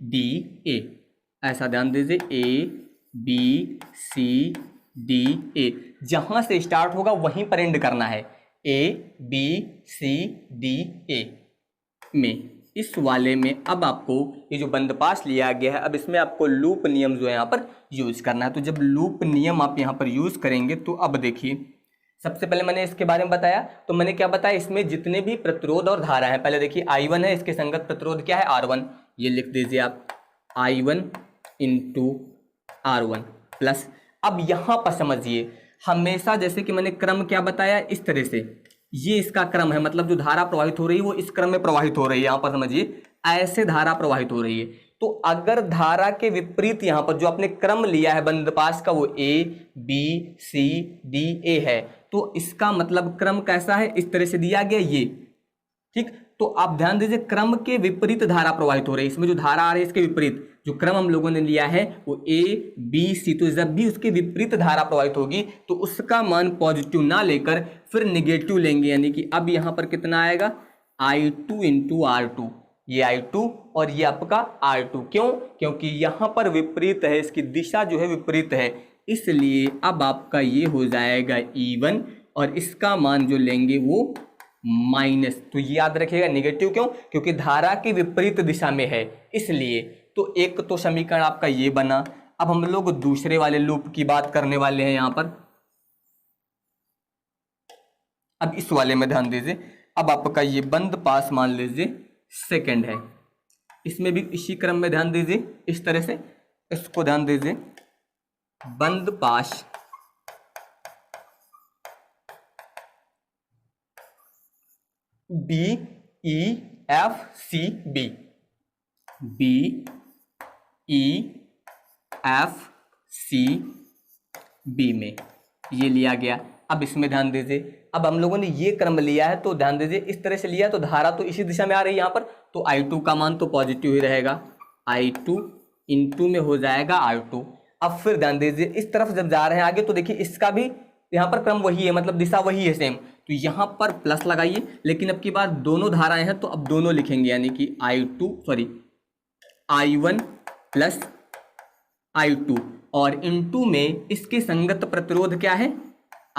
D A, ऐसा ध्यान दीजिए A B C D A, जहां से स्टार्ट होगा वहीं पर एंड करना है, A B C D A में। इस वाले में अब आपको ये जो बंद पास लिया गया है, अब इसमें आपको लूप नियम जो है यहाँ पर यूज करना है। तो जब लूप नियम आप यहाँ पर यूज करेंगे तो अब देखिए, सबसे पहले मैंने इसके बारे में बताया, तो मैंने क्या बताया, इसमें जितने भी प्रतिरोध और धारा है, पहले देखिए I1 है, इसके संगत प्रतिरोध क्या है R1, ये लिख दीजिए आप I1 इंटू R1 प्लस। अब यहाँ पर समझिए, हमेशा जैसे कि मैंने क्रम क्या बताया, इस तरह से ये इसका क्रम है, मतलब जो धारा प्रवाहित हो रही है वो इस क्रम में प्रवाहित हो रही है, यहाँ पर समझिए ऐसे धारा प्रवाहित हो रही है। तो अगर धारा के विपरीत यहाँ पर जो आपने क्रम लिया है बंद पास का, वो A B C D A है, तो इसका मतलब क्रम कैसा है, इस तरह से दिया गया ये, ठीक। तो आप ध्यान दीजिए, क्रम के विपरीत धारा प्रवाहित हो रही है, इसमें जो धारा आ रही है इसके विपरीत जो क्रम हम लोगों ने लिया है वो A B C, तो जब भी उसके विपरीत धारा प्रवाहित होगी तो उसका मान पॉजिटिव ना लेकर फिर निगेटिव लेंगे, यानी कि अब यहाँ पर कितना आएगा I2 इंटू R2, ये I2 और ये आपका R2, क्यों, क्योंकि यहाँ पर विपरीत है, इसकी दिशा जो है विपरीत है, इसलिए अब आपका ये हो जाएगा E1 और इसका मान जो लेंगे वो माइनस। तो ये याद रखिएगा निगेटिव, क्यों, क्योंकि धारा की विपरीत दिशा में है, इसलिए। तो एक तो समीकरण आपका ये बना। अब हम लोग दूसरे वाले लूप की बात करने वाले हैं यहाँ पर। अब इस वाले में ध्यान दीजिए, अब आपका ये बंद पास मान लीजिए सेकंड है, इसमें भी इसी क्रम में ध्यान दीजिए, इस तरह से इसको ध्यान दीजिए, बंद पास B E F C B, B E F C B में ये लिया गया। अब इसमें ध्यान दीजिए, अब हम लोगों ने ये क्रम लिया है तो ध्यान दीजिए इस तरह से लिया, तो धारा तो इसी दिशा में आ रही है यहाँ पर, तो I2 का मान तो पॉजिटिव ही रहेगा, I2 इंटू में हो जाएगा R2। अब फिर ध्यान दीजिए इस तरफ जब जा रहे हैं आगे, तो देखिए इसका भी यहाँ पर क्रम वही है, मतलब दिशा वही है सेम, तो यहाँ पर प्लस लगाइए, लेकिन अब की बात दोनों धाराएं हैं तो अब दोनों लिखेंगे, यानी कि I1 प्लस I2 और इंटू में इसके संगत प्रतिरोध क्या है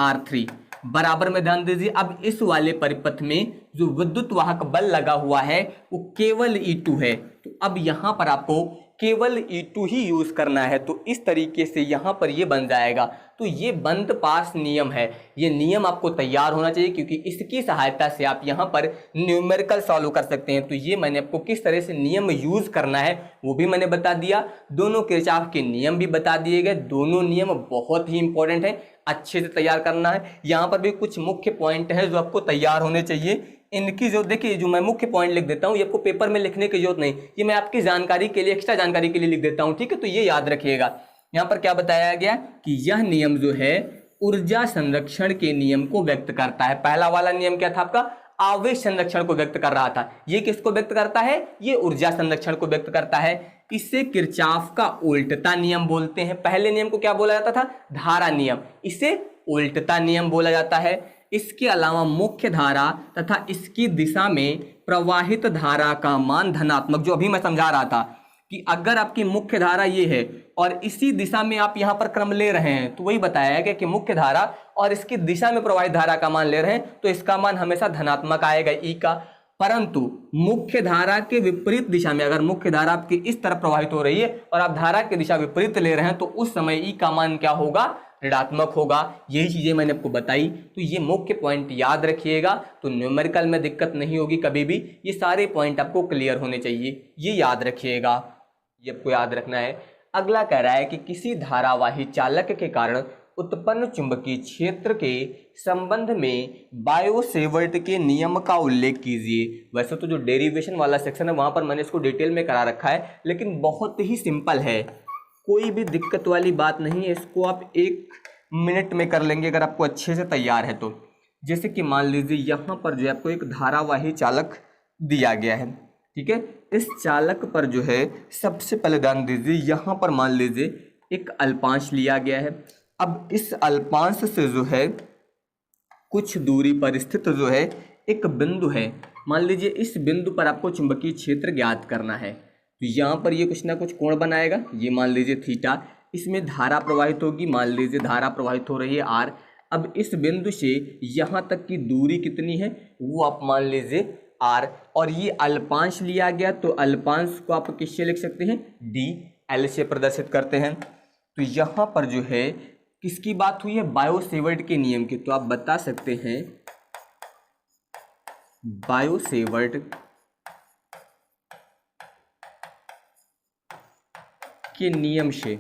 R3 बराबर में। ध्यान दीजिए, अब इस वाले परिपथ में जो विद्युत वाहक बल लगा हुआ है वो केवल E2 है, तो अब यहाँ पर आपको केवल E2 ही यूज करना है, तो इस तरीके से यहाँ पर ये बन जाएगा। तो ये बंद पास नियम है, ये नियम आपको तैयार होना चाहिए, क्योंकि इसकी सहायता से आप यहाँ पर न्यूमेरिकल सॉल्व कर सकते हैं। तो ये मैंने आपको किस तरह से नियम यूज करना है वो भी मैंने बता दिया, दोनों किरचॉफ के नियम भी बता दिए गए, दोनों नियम बहुत ही इंपॉर्टेंट है, अच्छे से तैयार करना है। यहाँ पर भी कुछ मुख्य पॉइंट है जो आपको तैयार होने चाहिए, इनकी जो देखिए, जो मैं मुख्य पॉइंट लिख देता हूँ ये आपको पेपर में लिखने की जरूरत नहीं, ये मैं आपकी जानकारी के लिए, एक्स्ट्रा जानकारी के लिए लिख देता हूँ, ठीक है। तो ये याद रखिएगा। यहाँ पर क्या बताया गया कि यह नियम जो है ऊर्जा संरक्षण के नियम को व्यक्त करता है। पहला वाला नियम क्या था आपका, आवेश संरक्षण को व्यक्त कर रहा था, ये किसको व्यक्त करता है, ये ऊर्जा संरक्षण को व्यक्त करता है। इसे किरचॉफ का उल्टता नियम बोलते हैं। पहले नियम को क्या बोला जाता था, धारा नियम, इसे उल्टता नियम बोला जाता है। इसके अलावा मुख्य धारा तथा इसकी दिशा में प्रवाहित धारा का मान धनात्मक, जो अभी मैं समझा रहा था, कि अगर आपकी मुख्य धारा ये है और इसी दिशा में आप यहां पर क्रम ले रहे हैं, तो वही बताया गया कि मुख्य धारा और इसकी दिशा में प्रवाहित धारा का मान ले रहे हैं तो इसका मान हमेशा धनात्मक आएगा ई का। परंतु मुख्य धारा के विपरीत दिशा में, अगर मुख्य धारा आपकी इस तरफ प्रवाहित हो रही है और आप धारा की दिशा विपरीत ले रहे हैं, तो उस समय ई का मान क्या होगा, ऋणात्मक होगा। यही चीजें मैंने आपको बताई, तो ये मुख्य पॉइंट याद रखिएगा, तो न्यूमेरिकल में दिक्कत नहीं होगी कभी भी। ये सारे पॉइंट आपको क्लियर होने चाहिए, ये याद रखिएगा, ये आपको याद रखना है। अगला कह रहा है कि किसी धारावाही चालक के कारण उत्पन्न चुंबकीय क्षेत्र के संबंध में बायो-सेवर्ट के नियम का उल्लेख कीजिए। वैसे तो जो डेरिवेशन वाला सेक्शन है वहां पर मैंने इसको डिटेल में करा रखा है, लेकिन बहुत ही सिंपल है, कोई भी दिक्कत वाली बात नहीं है। इसको आप 1 मिनट में कर लेंगे अगर आपको अच्छे से तैयार है तो। जैसे कि मान लीजिए यहाँ पर जो है आपको एक धारावाही चालक दिया गया है, ठीक है। इस चालक पर जो है सबसे पहले ध्यान दीजिए, यहाँ पर मान लीजिए एक अल्पांश लिया गया है। अब इस अल्पांश से जो है कुछ दूरी पर स्थित जो है एक बिंदु है, मान लीजिए इस बिंदु पर आपको चुंबकीय क्षेत्र ज्ञात करना है। तो यहाँ पर ये कुछ ना कुछ कोण बनाएगा, ये मान लीजिए थीटा, इसमें धारा प्रवाहित होगी, मान लीजिए धारा प्रवाहित हो रही है आर। अब इस बिंदु से यहाँ तक की दूरी कितनी है वो आप मान लीजिए आर, और ये अल्पांश लिया गया, तो अल्पांश को आप किससे लिख सकते हैं, डी एल से प्रदर्शित करते हैं। तो यहाँ पर जो है किसकी बात हुई है, बायो-सेवर्ट के नियम की। तो आप बता सकते हैं बायो-सेवर्ट के नियम से,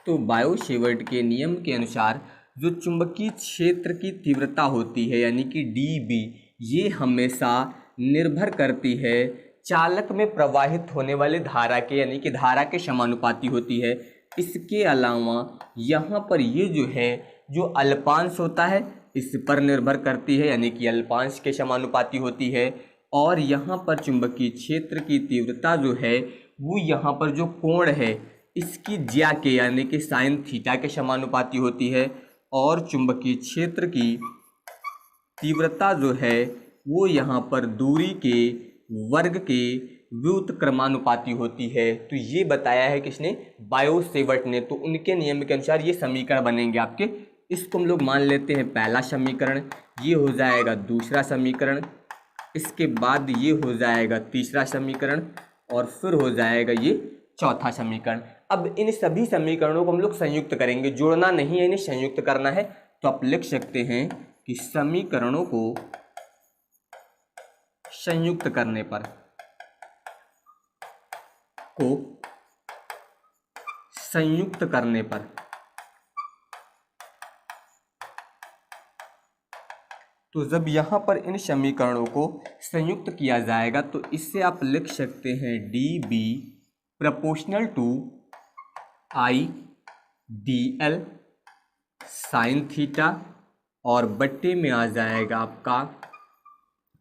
तो बायो-सेवर्ट के नियम के अनुसार जो चुंबकीय क्षेत्र की तीव्रता होती है यानी कि dB, ये हमेशा निर्भर करती है चालक में प्रवाहित होने वाले धारा के, यानी कि धारा के समानुपाती होती है। इसके अलावा यहाँ पर ये जो है जो अल्पांश होता है इस पर निर्भर करती है, यानी कि अल्पांश के समानुपाती होती है। और यहाँ पर चुंबकीय क्षेत्र की तीव्रता जो है वो यहाँ पर जो कोण है इसकी ज्या के, यानी कि साइन थीटा के समानुपाती होती है। और चुंबकीय क्षेत्र की तीव्रता जो है वो यहाँ पर दूरी के वर्ग के व्युत्क्रमानुपाती होती है। तो ये बताया है किसने, बायो-सेवर्ट ने। तो उनके नियम के अनुसार ये समीकरण बनेंगे आपके। इसको हम लोग मान लेते हैं पहला समीकरण, ये हो जाएगा दूसरा समीकरण, इसके बाद ये हो जाएगा तीसरा समीकरण, और फिर हो जाएगा ये चौथा समीकरण। अब इन सभी समीकरणों को हम लोग संयुक्त करेंगे, जोड़ना नहीं है, इन्हें संयुक्त करना है। तो आप लिख सकते हैं कि समीकरणों को संयुक्त करने पर, तो जब यहाँ पर इन समीकरणों को संयुक्त किया जाएगा तो इससे आप लिख सकते हैं dB proportional to I D L sine theta, और बट्टे में आ जाएगा आपका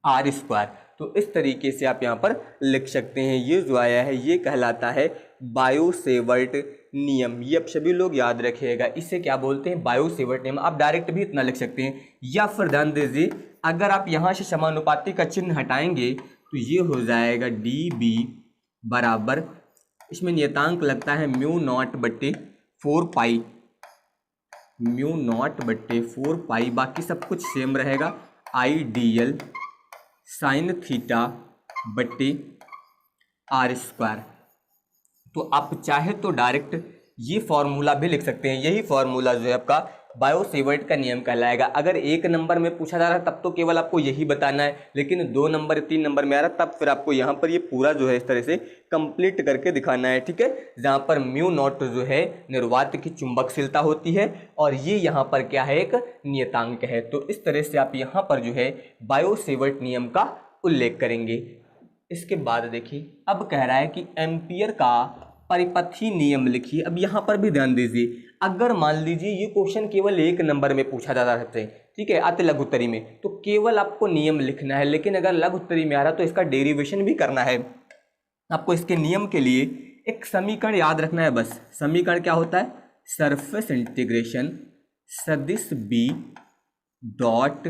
आर स्क्वायर। तो इस तरीके से आप यहाँ पर लिख सकते हैं। ये जो आया है ये कहलाता है बायो-सेवर्ट नियम। ये आप सभी लोग याद रखिएगा, इसे क्या बोलते हैं, बायो-सेवर्ट नियम। आप डायरेक्ट भी इतना लिख सकते हैं, या फिर ध्यान दीजिए अगर आप यहाँ से समानुपाती का चिन्ह हटाएंगे तो ये हो जाएगा dB बराबर, इसमें नियतांक लगता है म्यू नॉट बट्टे 4 पाई, म्यू नॉट बट्टे 4 पाई, बाकी सब कुछ सेम रहेगा, आई डी एल साइन थीटा बट्टे आर स्क्वायर। तो आप चाहे तो डायरेक्ट ये फॉर्मूला भी लिख सकते हैं। यही फॉर्मूला जो है आपका बायो-सेवर्ट का नियम कहलाएगा। अगर 1 नंबर में पूछा जा रहा है तब तो केवल आपको यही बताना है, लेकिन 2 नंबर 3 नंबर में आ रहा है तब फिर आपको यहाँ पर ये पूरा जो है इस तरह से कंप्लीट करके दिखाना है, ठीक है। जहाँ पर म्यू नॉट जो है निर्वात की चुंबकशीलता होती है और ये यहाँ पर क्या है, एक नियतांक है। तो इस तरह से आप यहाँ पर जो है बायो-सेवर्ट नियम का उल्लेख करेंगे। इसके बाद देखिए अब कह रहा है कि एम्पियर का परिपथी नियम लिखिए। अब यहाँ पर भी ध्यान दीजिए, अगर मान लीजिए ये क्वेश्चन केवल 1 नंबर में पूछा जाता है, ठीक है, अति लघु उत्तरी में, तो केवल आपको नियम लिखना है। लेकिन अगर लघु उत्तरी में आ रहा तो इसका डेरिवेशन भी करना है आपको। इसके नियम के लिए एक समीकरण याद रखना है बस। समीकरण क्या होता है, सरफेस इंटीग्रेशन सदिश बी डॉट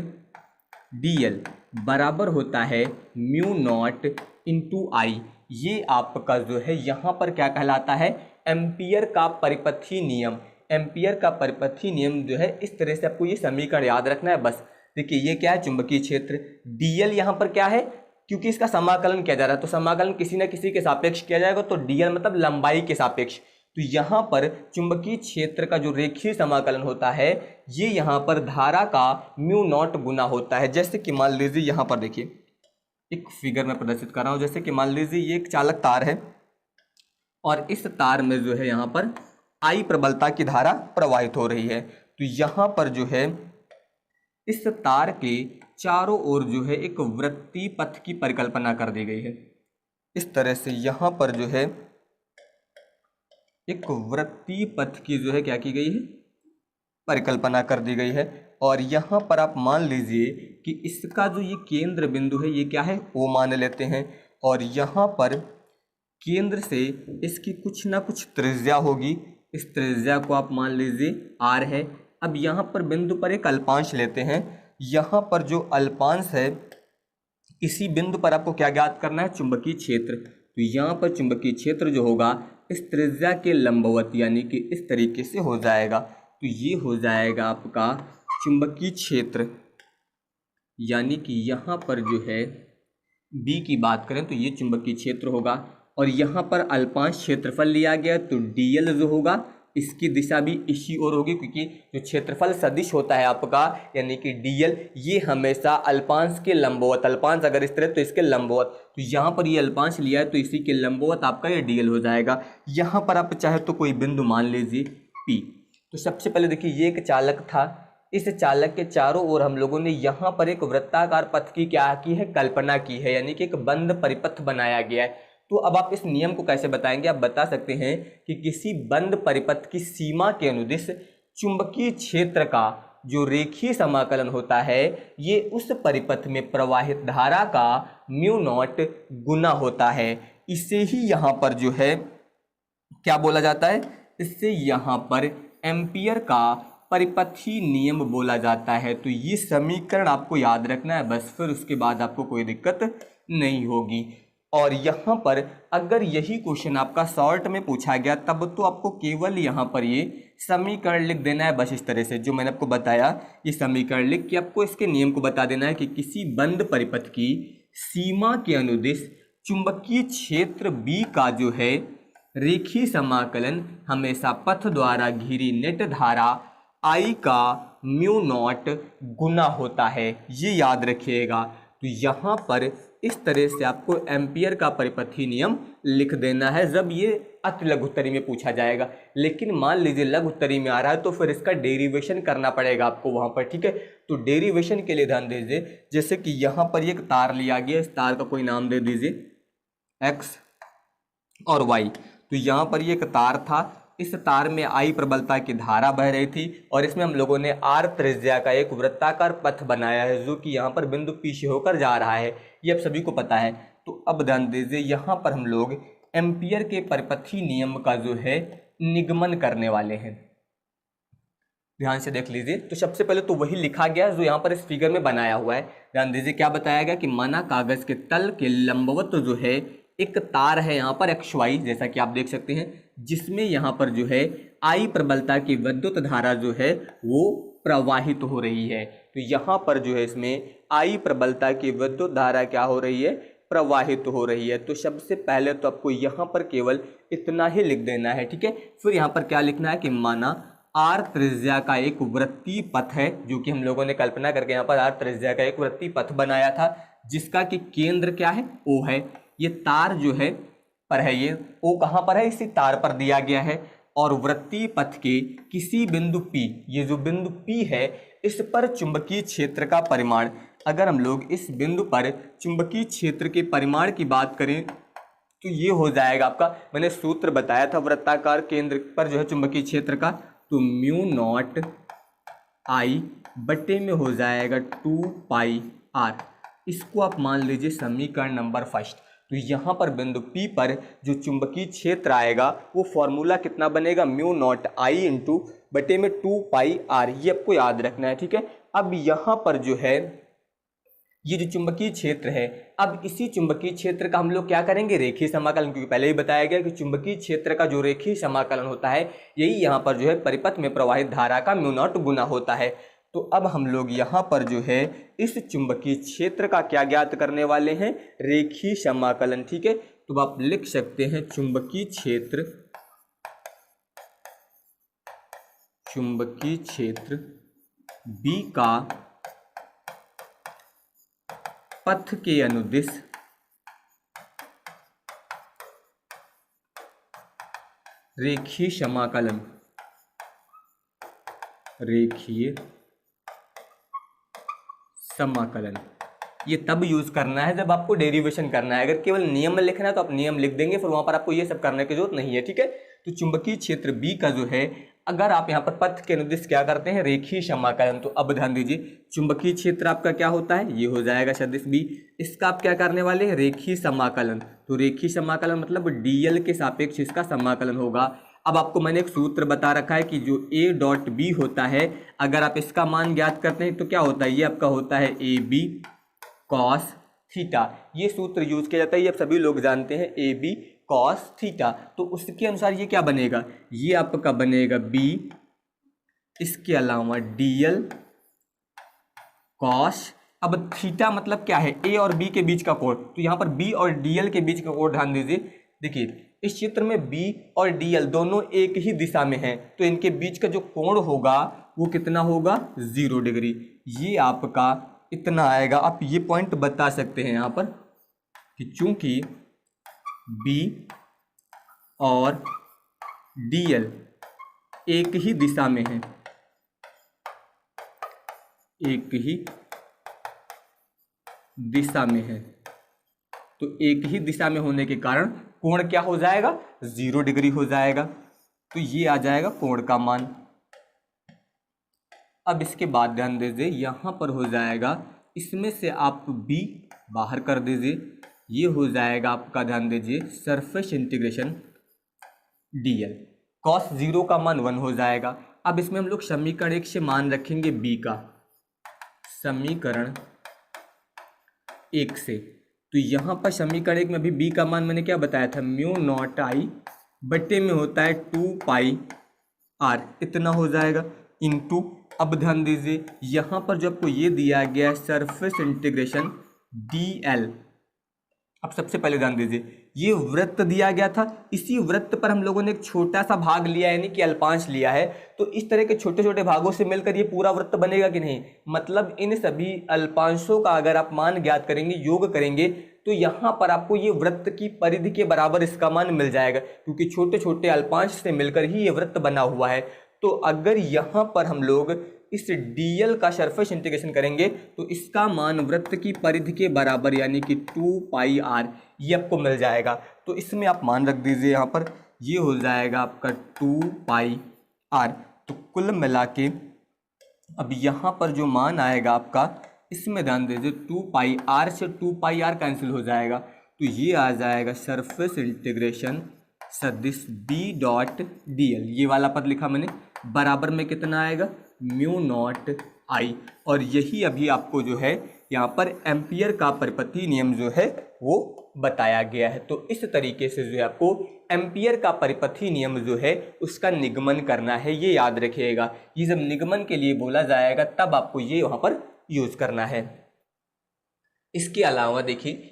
डी एल बराबर होता है म्यू नॉट इंटू आई, ये आपका जो है यहाँ पर क्या कहलाता है, एम्पियर का परिपथी नियम। एम्पियर का परिपथी नियम जो है, इस तरह से आपको ये समीकरण याद रखना है बस। देखिए ये क्या है, चुंबकीय क्षेत्र, डीएल यहाँ पर क्या है, क्योंकि इसका समाकलन किया जा रहा है तो समाकलन किसी न किसी के सापेक्ष किया जाएगा, तो डीएल मतलब लंबाई के सापेक्ष। तो यहाँ पर चुंबकीय क्षेत्र का जो रेखीय समाकलन होता है, ये यहाँ पर धारा का म्यू नॉट गुना होता है। जैसे कि मान लीजिए यहाँ पर देखिए एक फिगर में प्रदर्शित कर रहा हूँ, जैसे कि मान लीजिए ये एक चालक तार है और इस तार में जो है यहाँ पर आई प्रबलता की धारा प्रवाहित हो रही है। तो यहाँ पर जो है इस तार के चारों ओर जो है एक वृत्तीय पथ की परिकल्पना कर दी गई है। इस तरह से यहाँ पर जो है एक वृत्तीय पथ की जो है क्या की गई है, परिकल्पना कर दी गई है। और यहाँ पर आप मान लीजिए कि इसका जो ये केंद्र बिंदु है ये क्या है, ओ मान लेते हैं। और यहाँ पर केंद्र से इसकी कुछ ना कुछ त्रिज्या होगी, इस त्रिज्या को आप मान लीजिए आर है। अब यहाँ पर बिंदु पर एक अल्पांश लेते हैं, यहाँ पर जो अल्पांश है इसी बिंदु पर आपको क्या ज्ञात करना है, चुंबकीय क्षेत्र। तो यहाँ पर चुंबकीय क्षेत्र जो होगा इस त्रिज्या के लंबवत, यानी कि इस तरीके से हो जाएगा। तो ये हो जाएगा आपका चुंबकीय क्षेत्र, यानी कि यहाँ पर जो है बी की बात करें तो ये चुंबकीय क्षेत्र होगा। और यहाँ पर अल्पांश क्षेत्रफल लिया गया, तो डीएल जो होगा इसकी दिशा भी इसी ओर होगी, क्योंकि जो क्षेत्रफल सदिश होता है आपका यानी कि डीएल, ये हमेशा अल्पांश के लंबवत, अल्पांश अगर इस तरह तो इसके लंबवत, तो यहाँ पर ये अल्पांश लिया है तो इसी के लंबवत आपका ये डीएल हो जाएगा। यहाँ पर आप चाहे तो कोई बिंदु मान लीजिए पी। तो सबसे पहले देखिए ये एक चालक था, इस चालक के चारों ओर हम लोगों ने यहाँ पर एक वृत्ताकार पथ की क्या की है, कल्पना की है, यानी कि एक बंद परिपथ बनाया गया है। तो अब आप इस नियम को कैसे बताएंगे, आप बता सकते हैं कि किसी बंद परिपथ की सीमा के अनुदिश चुंबकीय क्षेत्र का जो रेखीय समाकलन होता है ये उस परिपथ में प्रवाहित धारा का म्यू नॉट गुना होता है। इसे ही यहाँ पर जो है क्या बोला जाता है, इससे यहाँ पर एम्पियर का परिपथी नियम बोला जाता है। तो ये समीकरण आपको याद रखना है बस, फिर उसके बाद आपको कोई दिक्कत नहीं होगी। और यहाँ पर अगर यही क्वेश्चन आपका शॉर्ट में पूछा गया तब तो आपको केवल यहाँ पर ये समीकरण लिख देना है बस, इस तरह से जो मैंने आपको बताया ये समीकरण लिख के आपको इसके नियम को बता देना है कि किसी बंद परिपथ की सीमा के अनुदिश चुंबकीय क्षेत्र बी का जो है रेखीय समाकलन हमेशा पथ द्वारा घिरी नेट धारा आई का म्यू नॉट गुना होता है, ये याद रखिएगा। तो यहाँ पर इस तरह से आपको एम्पियर का परिपथी नियम लिख देना है जब ये अति लघुत्तरी में पूछा जाएगा। लेकिन मान लीजिए लघुत्तरी में आ रहा है तो फिर इसका डेरिवेशन करना पड़ेगा आपको वहाँ पर, ठीक है। तो डेरिवेशन के लिए ध्यान दीजिए, जैसे कि यहाँ पर एक तार लिया गया, इस तार का कोई नाम दे दीजिए एक्स और वाई। तो यहाँ पर ये एक तार था, इस तार में आई प्रबलता की धारा बह रही थी और इसमें हम लोगों ने आर त्रिज्या का एक वृत्ताकार पथ बनाया है जो कि यहाँ पर बिंदु पी से होकर जा रहा है, ये आप सभी को पता है। तो अब ध्यान दीजिए यहाँ पर हम लोग एम्पियर के परिपथी नियम का जो है निगमन करने वाले हैं, ध्यान से देख लीजिए। तो सबसे पहले तो वही लिखा गया जो यहाँ पर इस फिगर में बनाया हुआ है। ध्यान दीजिए क्या बताया गया कि माना कागज के तल के लंबवत जो है एक तार है यहाँ पर एक्स वाई, जैसा कि आप देख सकते हैं, जिसमें यहाँ पर जो है आई प्रबलता की विद्युत धारा जो है वो प्रवाहित हो रही है। तो यहाँ पर जो है इसमें आई प्रबलता की विद्युत धारा क्या हो रही है, प्रवाहित हो रही है। तो सबसे पहले तो आपको यहाँ पर केवल इतना ही लिख देना है, ठीक है। फिर यहाँ पर क्या लिखना है कि माना आर त्रिज्या का एक वृत्तीय पथ है, जो कि हम लोगों ने कल्पना करके यहाँ पर आर त्रिज्या का एक वृत्तीय पथ बनाया था, जिसका कि केंद्र क्या है, ओ है। ये तार जो है पर है, ये ओ कहाँ पर है, इसी तार पर दिया गया है। और वृत्तीय पथ के किसी बिंदु P, ये जो बिंदु P है, इस पर चुंबकीय क्षेत्र का परिमाण, अगर हम लोग इस बिंदु पर चुंबकीय क्षेत्र के परिमाण की बात करें तो ये हो जाएगा आपका, मैंने सूत्र बताया था वृत्ताकार केंद्र पर जो है चुंबकीय क्षेत्र का, तो म्यू नॉट आई बटे में हो जाएगा 2 पाई आर। इसको आप मान लीजिए समीकरण नंबर फर्स्ट। तो यहाँ पर बिंदु P पर जो चुंबकीय क्षेत्र आएगा वो फॉर्मूला कितना बनेगा, म्यू नॉट आई इंटू बटे में 2 पाई आर, ये आपको याद रखना है, ठीक है। अब यहाँ पर जो है ये जो चुंबकीय क्षेत्र है, अब इसी चुंबकीय क्षेत्र का हम लोग क्या करेंगे, रेखीय समाकलन, क्योंकि पहले ही बताया गया कि चुंबकीय क्षेत्र का जो रेखीय समाकलन होता है यही यहाँ पर जो है परिपथ में प्रवाहित धारा का म्यू नॉट गुना होता है। तो अब हम लोग यहाँ पर जो है इस चुंबकीय क्षेत्र का क्या ज्ञात करने वाले हैं, रेखीय समाकलन। ठीक है, तो आप लिख सकते हैं चुंबकीय क्षेत्र B का पथ के अनुदिश रेखीय समाकलन, ये तब यूज करना है जब आपको डेरिवेशन करना है। अगर केवल नियम में लिखना है तो आप नियम लिख देंगे, फिर वहां पर आपको ये सब करने की जरूरत नहीं है। ठीक है, तो चुंबकीय क्षेत्र B का जो है, अगर आप यहाँ पर पथ के अनुदिश क्या करते हैं, रेखीय समाकलन, तो अब ध्यान दीजिए चुंबकीय क्षेत्र आपका क्या होता है, ये हो जाएगा सदिश B, इसका आप क्या करने वाले हैं, रेखीय समाकलन। तो रेखीय समाकलन मतलब dl के सापेक्ष इसका समाकलन होगा। अब आपको मैंने एक सूत्र बता रखा है कि जो a डॉट b होता है, अगर आप इसका मान ज्ञात करते हैं तो क्या होता है, ये आपका होता है ab cos थीटा। ये सूत्र यूज किया जाता है, ये आप सभी लोग जानते हैं, ab cos थीटा। तो उसके अनुसार ये क्या बनेगा, ये आपका बनेगा b, इसके अलावा dl cos, अब थीटा मतलब क्या है, a और b के बीच का कोण, तो यहाँ पर b और dl के बीच का कोण ध्यान दीजिए। देखिए इस चित्र में b और dl दोनों एक ही दिशा में हैं, तो इनके बीच का जो कोण होगा वो कितना होगा, 0 डिग्री। ये आपका इतना आएगा। आप ये पॉइंट बता सकते हैं यहाँ पर कि चूंकि b और dl एक ही दिशा में है, तो एक ही दिशा में होने के कारण कोण क्या हो जाएगा, 0 डिग्री हो जाएगा। तो ये आ जाएगा कोण का मान। अब इसके बाद ध्यान दीजिए यहाँ पर हो जाएगा, इसमें से आप b बाहर कर दीजिए, ये हो जाएगा आपका, ध्यान दीजिए सरफेस इंटीग्रेशन dl, cos 0 का मान 1 हो जाएगा। अब इसमें हम लोग समीकरण 1 से मान रखेंगे b का, समीकरण 1 से, तो यहाँ पर समीकरण 1 में भी b का मान मैंने क्या बताया था, म्यू नॉट आई बट्टे में होता है 2 पाई r, इतना हो जाएगा इनटू, अब ध्यान दीजिए यहाँ पर जो आपको ये दिया गया है सरफेस इंटीग्रेशन dl। अब सबसे पहले ध्यान दीजिए ये वृत्त दिया गया था, इसी वृत्त पर हम लोगों ने एक छोटा सा भाग लिया यानी कि अल्पांश लिया है, तो इस तरह के छोटे छोटे भागों से मिलकर ये पूरा वृत्त बनेगा कि नहीं, मतलब इन सभी अल्पांशों का अगर आप मान ज्ञात करेंगे, योग करेंगे, तो यहाँ पर आपको ये वृत्त की परिधि के बराबर इसका मान मिल जाएगा, क्योंकि छोटे छोटे अल्पांश से मिलकर ही ये वृत्त बना हुआ है। तो अगर यहाँ पर हम लोग इस dl का सरफेस इंटीग्रेशन करेंगे तो इसका मान वृत्त की परिधि के बराबर यानी कि 2 पाई r, ये आपको मिल जाएगा। तो इसमें आप मान रख दीजिए, यहाँ पर ये हो जाएगा आपका 2 पाई r। तो कुल मिला के अब यहाँ पर जो मान आएगा आपका, इसमें ध्यान दीजिए 2 पाई r से 2 पाई r कैंसिल हो जाएगा, तो ये आ जाएगा सरफेस इंटीग्रेशन सदिश b डॉट dl, ये वाला पद लिखा मैंने, बराबर में कितना आएगा, म्यू नॉट आई। और यही अभी आपको जो है यहाँ पर एम्पियर का परिपथी नियम जो है वो बताया गया है। तो इस तरीके से जो है आपको एम्पियर का परिपथी नियम जो है उसका निगमन करना है, ये याद रखिएगा। ये जब निगमन के लिए बोला जाएगा तब आपको ये वहाँ पर यूज करना है। इसके अलावा देखिए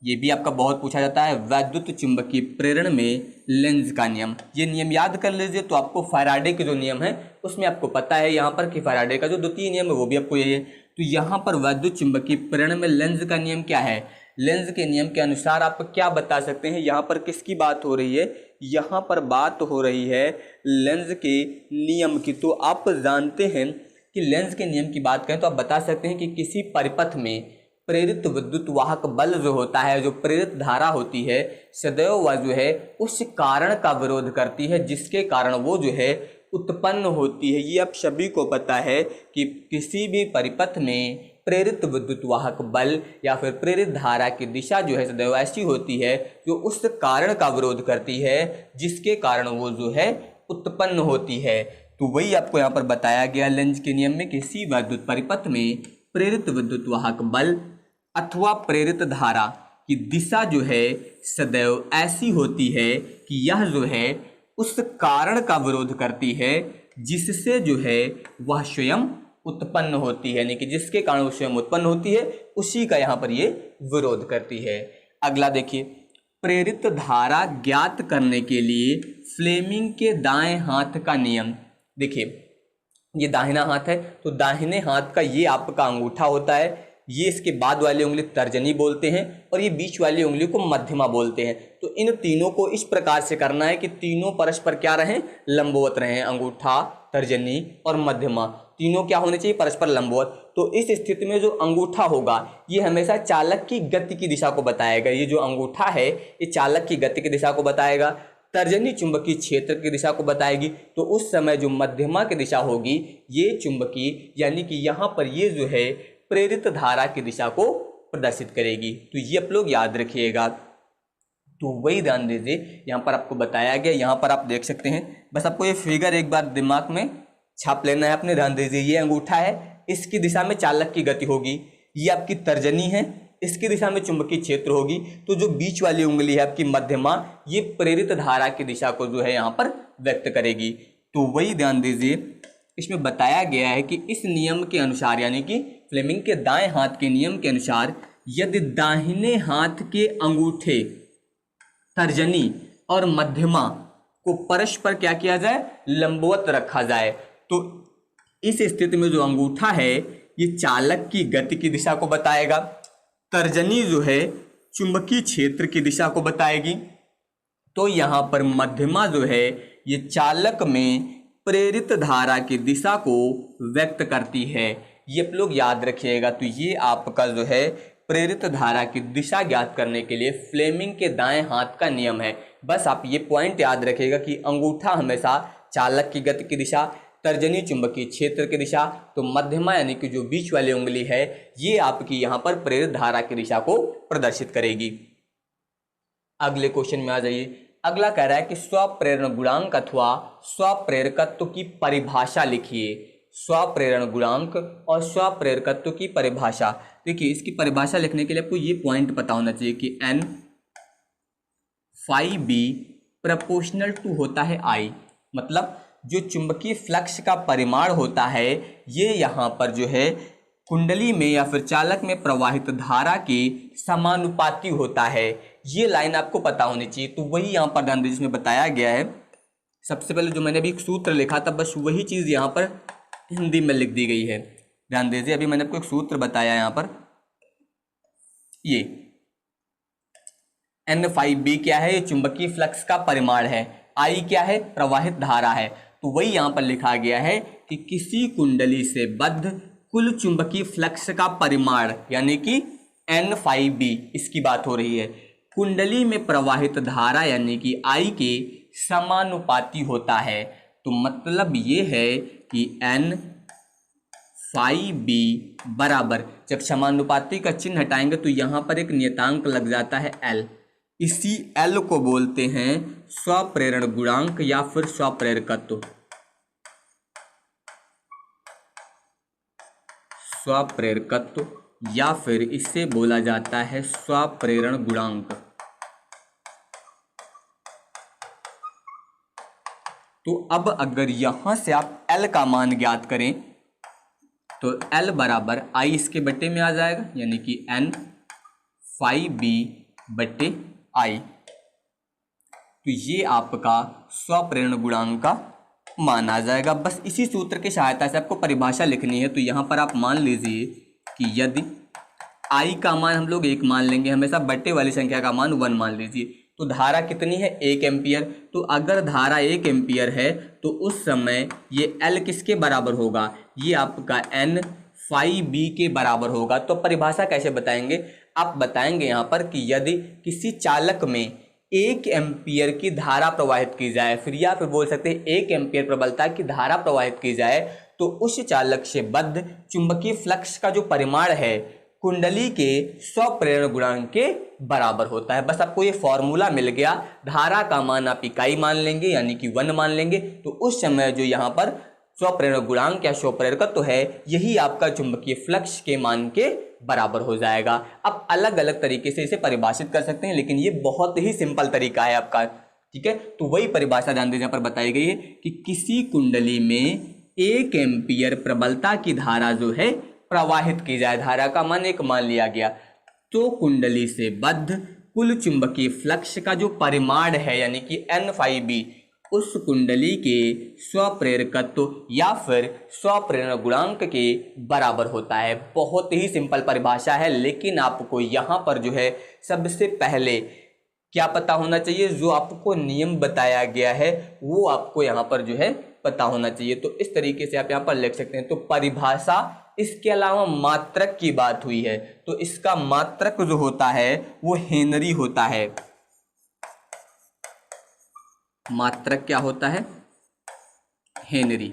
ये भी आपका बहुत पूछा जाता है, वैद्युत चुंबकीय प्रेरण में लेंज का नियम। ये नियम याद कर लीजिए। तो आपको फैराडे के जो नियम है उसमें आपको पता है यहाँ पर कि फैराडे का जो द्वितीय नियम है वो भी आपको यही है। तो यहाँ पर वैद्युत चुंबकीय प्रेरण में लेंज का नियम क्या है, लेंज के नियम के अनुसार आप क्या बता सकते हैं, यहाँ पर किसकी बात हो रही है, यहाँ पर बात हो रही है लेंज के नियम की। तो आप जानते हैं कि लेंज के नियम की बात करें तो आप बता सकते हैं कि किसी परिपथ में प्रेरित विद्युत वाहक बल जो होता है, जो प्रेरित धारा होती है, सदैव वह जो है उस कारण का विरोध करती है जिसके कारण वो जो है उत्पन्न होती है। ये आप सभी को पता है कि किसी भी परिपथ में प्रेरित विद्युत वाहक बल या फिर प्रेरित धारा की दिशा जो है सदैव ऐसी होती है जो उस कारण का विरोध करती है जिसके कारण वो जो है उत्पन्न होती है। तो वही आपको यहाँ पर बताया गया लेंज के नियम में, किसी विद्युत परिपथ में प्रेरित विद्युत वाहक बल अथवा प्रेरित धारा की दिशा जो है सदैव ऐसी होती है कि यह जो है उस कारण का विरोध करती है जिससे जो है वह स्वयं उत्पन्न होती है, यानी कि जिसके कारण वो स्वयं उत्पन्न होती है उसी का यहाँ पर ये विरोध करती है। अगला देखिए, प्रेरित धारा ज्ञात करने के लिए फ्लेमिंग के दाएं हाथ का नियम। देखिए ये दाहिना हाथ है तो दाहिने हाथ का ये आपका अंगूठा होता है, ये इसके बाद वाली उंगली तर्जनी बोलते हैं और ये बीच वाली उंगली को मध्यमा बोलते हैं। तो इन तीनों को इस प्रकार से करना है कि तीनों परस्पर क्या रहें, लंबवत रहें। अंगूठा, तर्जनी और मध्यमा तीनों क्या होने चाहिए, परस्पर लंबवत। तो इस स्थिति में जो अंगूठा होगा ये हमेशा चालक की गति की दिशा को बताएगा। ये जो अंगूठा है ये चालक की गति की दिशा को बताएगा। तर्जनी चुंबकीय क्षेत्र की दिशा को बताएगी। तो उस समय जो मध्यमा की दिशा होगी ये चुंबकीय, यानी कि यहाँ पर ये जो है प्रेरित धारा की दिशा को प्रदर्शित करेगी। तो ये आप लोग याद रखिएगा। तो वही ध्यान दीजिए, यहाँ पर आपको बताया गया, यहाँ पर आप देख सकते हैं। बस आपको ये फिगर एक बार दिमाग में छाप लेना है अपने। ध्यान दीजिए, ये अंगूठा है, इसकी दिशा में चालक की गति होगी। ये आपकी तर्जनी है, इसकी दिशा में चुंबकीय क्षेत्र होगी। तो जो बीच वाली उंगली है आपकी मध्यमा, ये प्रेरित धारा की दिशा को जो है यहाँ पर व्यक्त करेगी। तो वही ध्यान दीजिए, इसमें बताया गया है कि इस नियम के अनुसार, यानी कि फ्लेमिंग के दाएं हाथ के नियम के अनुसार, यदि दाहिने हाथ के अंगूठे, तर्जनी और मध्यमा को परस्पर क्या किया जाए, लंबवत रखा जाए, तो इस स्थिति में जो अंगूठा है ये चालक की गति की दिशा को बताएगा, तर्जनी जो है चुंबकीय क्षेत्र की दिशा को बताएगी, तो यहाँ पर मध्यमा जो है ये चालक में प्रेरित धारा की दिशा को व्यक्त करती है। ये आप लोग याद रखिएगा। तो ये आपका जो है प्रेरित धारा की दिशा ज्ञात करने के लिए फ्लेमिंग के दाएं हाथ का नियम है। बस आप ये पॉइंट याद रखिएगा कि अंगूठा हमेशा चालक की गति की दिशा, तर्जनी चुंबकीय क्षेत्र की दिशा, तो मध्यमा यानी कि जो बीच वाली उंगली है ये आपकी यहाँ पर प्रेरित धारा की दिशा को प्रदर्शित करेगी। अगले क्वेश्चन में आ जाइए। अगला कह रहा है कि स्वप्रेरण गुणांक अथवा स्वप्रेरकत्व की परिभाषा लिखिए। स्वप्रेरण गुणांक और स्वप्रेरकत्व की परिभाषा। देखिए इसकी परिभाषा लिखने के लिए आपको ये पॉइंट पता होना चाहिए कि n phi B proportional to होता है I, मतलब जो चुंबकीय फ्लक्स का परिमाण होता है ये यहाँ पर जो है कुंडली में या फिर चालक में प्रवाहित धारा के समानुपाती होता है। ये लाइन आपको पता होनी चाहिए। तो वही यहाँ पर ध्यान दीजिए, इसमें बताया गया है। सबसे पहले जो मैंने अभी एक सूत्र लिखा था बस वही चीज़ यहाँ पर हिंदी में लिख दी गई है। ध्यान दीजिए, अभी मैंने आपको एक सूत्र बताया यहाँ पर, ये N∅B क्या है, ये चुंबकीय फ्लक्स का परिमाण है, I क्या है, प्रवाहित धारा है। तो वही यहाँ पर लिखा गया है कि किसी कुंडली से बद्ध कुल चुंबकीय फ्लक्स का परिमाण यानी कि N∅B, इसकी बात हो रही है, कुंडली में प्रवाहित धारा यानी कि I के समानुपाती होता है। तो मतलब ये है कि N∅B बराबर, जब समानुपाती का चिन्ह हटाएंगे तो यहाँ पर एक नियतांक लग जाता है L। इसी L को बोलते हैं स्वप्रेरण गुणांक या फिर स्वप्रेरकत्व। स्वप्रेरकत्व या फिर इससे बोला जाता है स्वप्रेरण गुणांक। तो अब अगर यहां से आप L का मान ज्ञात करें तो L बराबर I इसके बट्टे में आ जाएगा, यानी कि N∅B बट्टे I। तो ये आपका स्वप्रेरण गुणांक का मान आ जाएगा। बस इसी सूत्र की सहायता से आपको परिभाषा लिखनी है। तो यहाँ पर आप मान लीजिए कि यदि I का मान हम लोग 1 मान लेंगे, हमेशा बट्टे वाली संख्या का मान 1 मान लीजिए। तो धारा कितनी है, 1 एम्पियर। तो अगर धारा 1 एम्पियर है तो उस समय ये L किसके बराबर होगा, ये आपका N∅B के बराबर होगा। तो परिभाषा कैसे बताएंगे, आप बताएंगे यहाँ पर कि यदि किसी चालक में 1 एम्पियर की धारा प्रवाहित की जाए, फिर या फिर बोल सकते हैं 1 एम्पियर प्रबलता की धारा प्रवाहित की जाए, तो उस चालक से बद्ध चुंबकीय फ्लक्स का जो परिमाण है कुंडली के स्वप्रेरण गुणांक के बराबर होता है। बस आपको ये फॉर्मूला मिल गया। धारा का मान आप इकाई मान लेंगे यानी कि 1 मान लेंगे, तो उस समय जो यहाँ पर स्वप्रेरण गुणांक या स्वप्रेरकत्व है यही आपका चुंबकीय फ्लक्स के मान के बराबर हो जाएगा। अब अलग अलग तरीके से इसे परिभाषित कर सकते हैं, लेकिन ये बहुत ही सिंपल तरीका है आपका, ठीक है। तो वही परिभाषा ध्यान दीजिए, यहाँ पर बताई गई है कि किसी कुंडली में 1 एम्पियर प्रबलता की धारा जो है प्रवाहित की जाए, धारा का मान 1 मान लिया गया, तो कुंडली से बद्ध कुल चुंबकीय फ्लक्स का जो परिमाण है यानी कि N∅B उस कुंडली के स्वप्रेरकत्व या फिर स्वप्रेरण गुणांक के बराबर होता है। बहुत ही सिंपल परिभाषा है, लेकिन आपको यहाँ पर जो है सबसे पहले क्या पता होना चाहिए, जो आपको नियम बताया गया है वो आपको यहाँ पर जो है पता होना चाहिए। तो इस तरीके से आप यहाँ पर लिख सकते हैं। तो परिभाषा, इसके अलावा मात्रक की बात हुई है, तो इसका मात्रक जो होता है वो हेनरी होता है। मात्रक क्या होता है? हेनरी।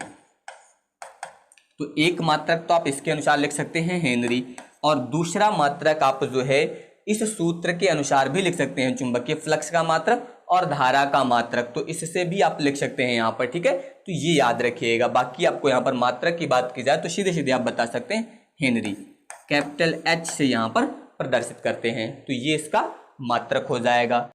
तो एक मात्रक तो आप इसके अनुसार लिख सकते हैं हेनरी, और दूसरा मात्रक आप जो है इस सूत्र के अनुसार भी लिख सकते हैं, चुंबकीय फ्लक्स का मात्रक और धारा का मात्रक, तो इससे भी आप लिख सकते हैं यहाँ पर, ठीक है। तो ये याद रखिएगा। बाकी आपको यहाँ पर मात्रक की बात की जाए तो सीधे सीधे आप बता सकते हैं हेनरी, कैपिटल H से यहाँ पर प्रदर्शित करते हैं, तो ये इसका मात्रक हो जाएगा।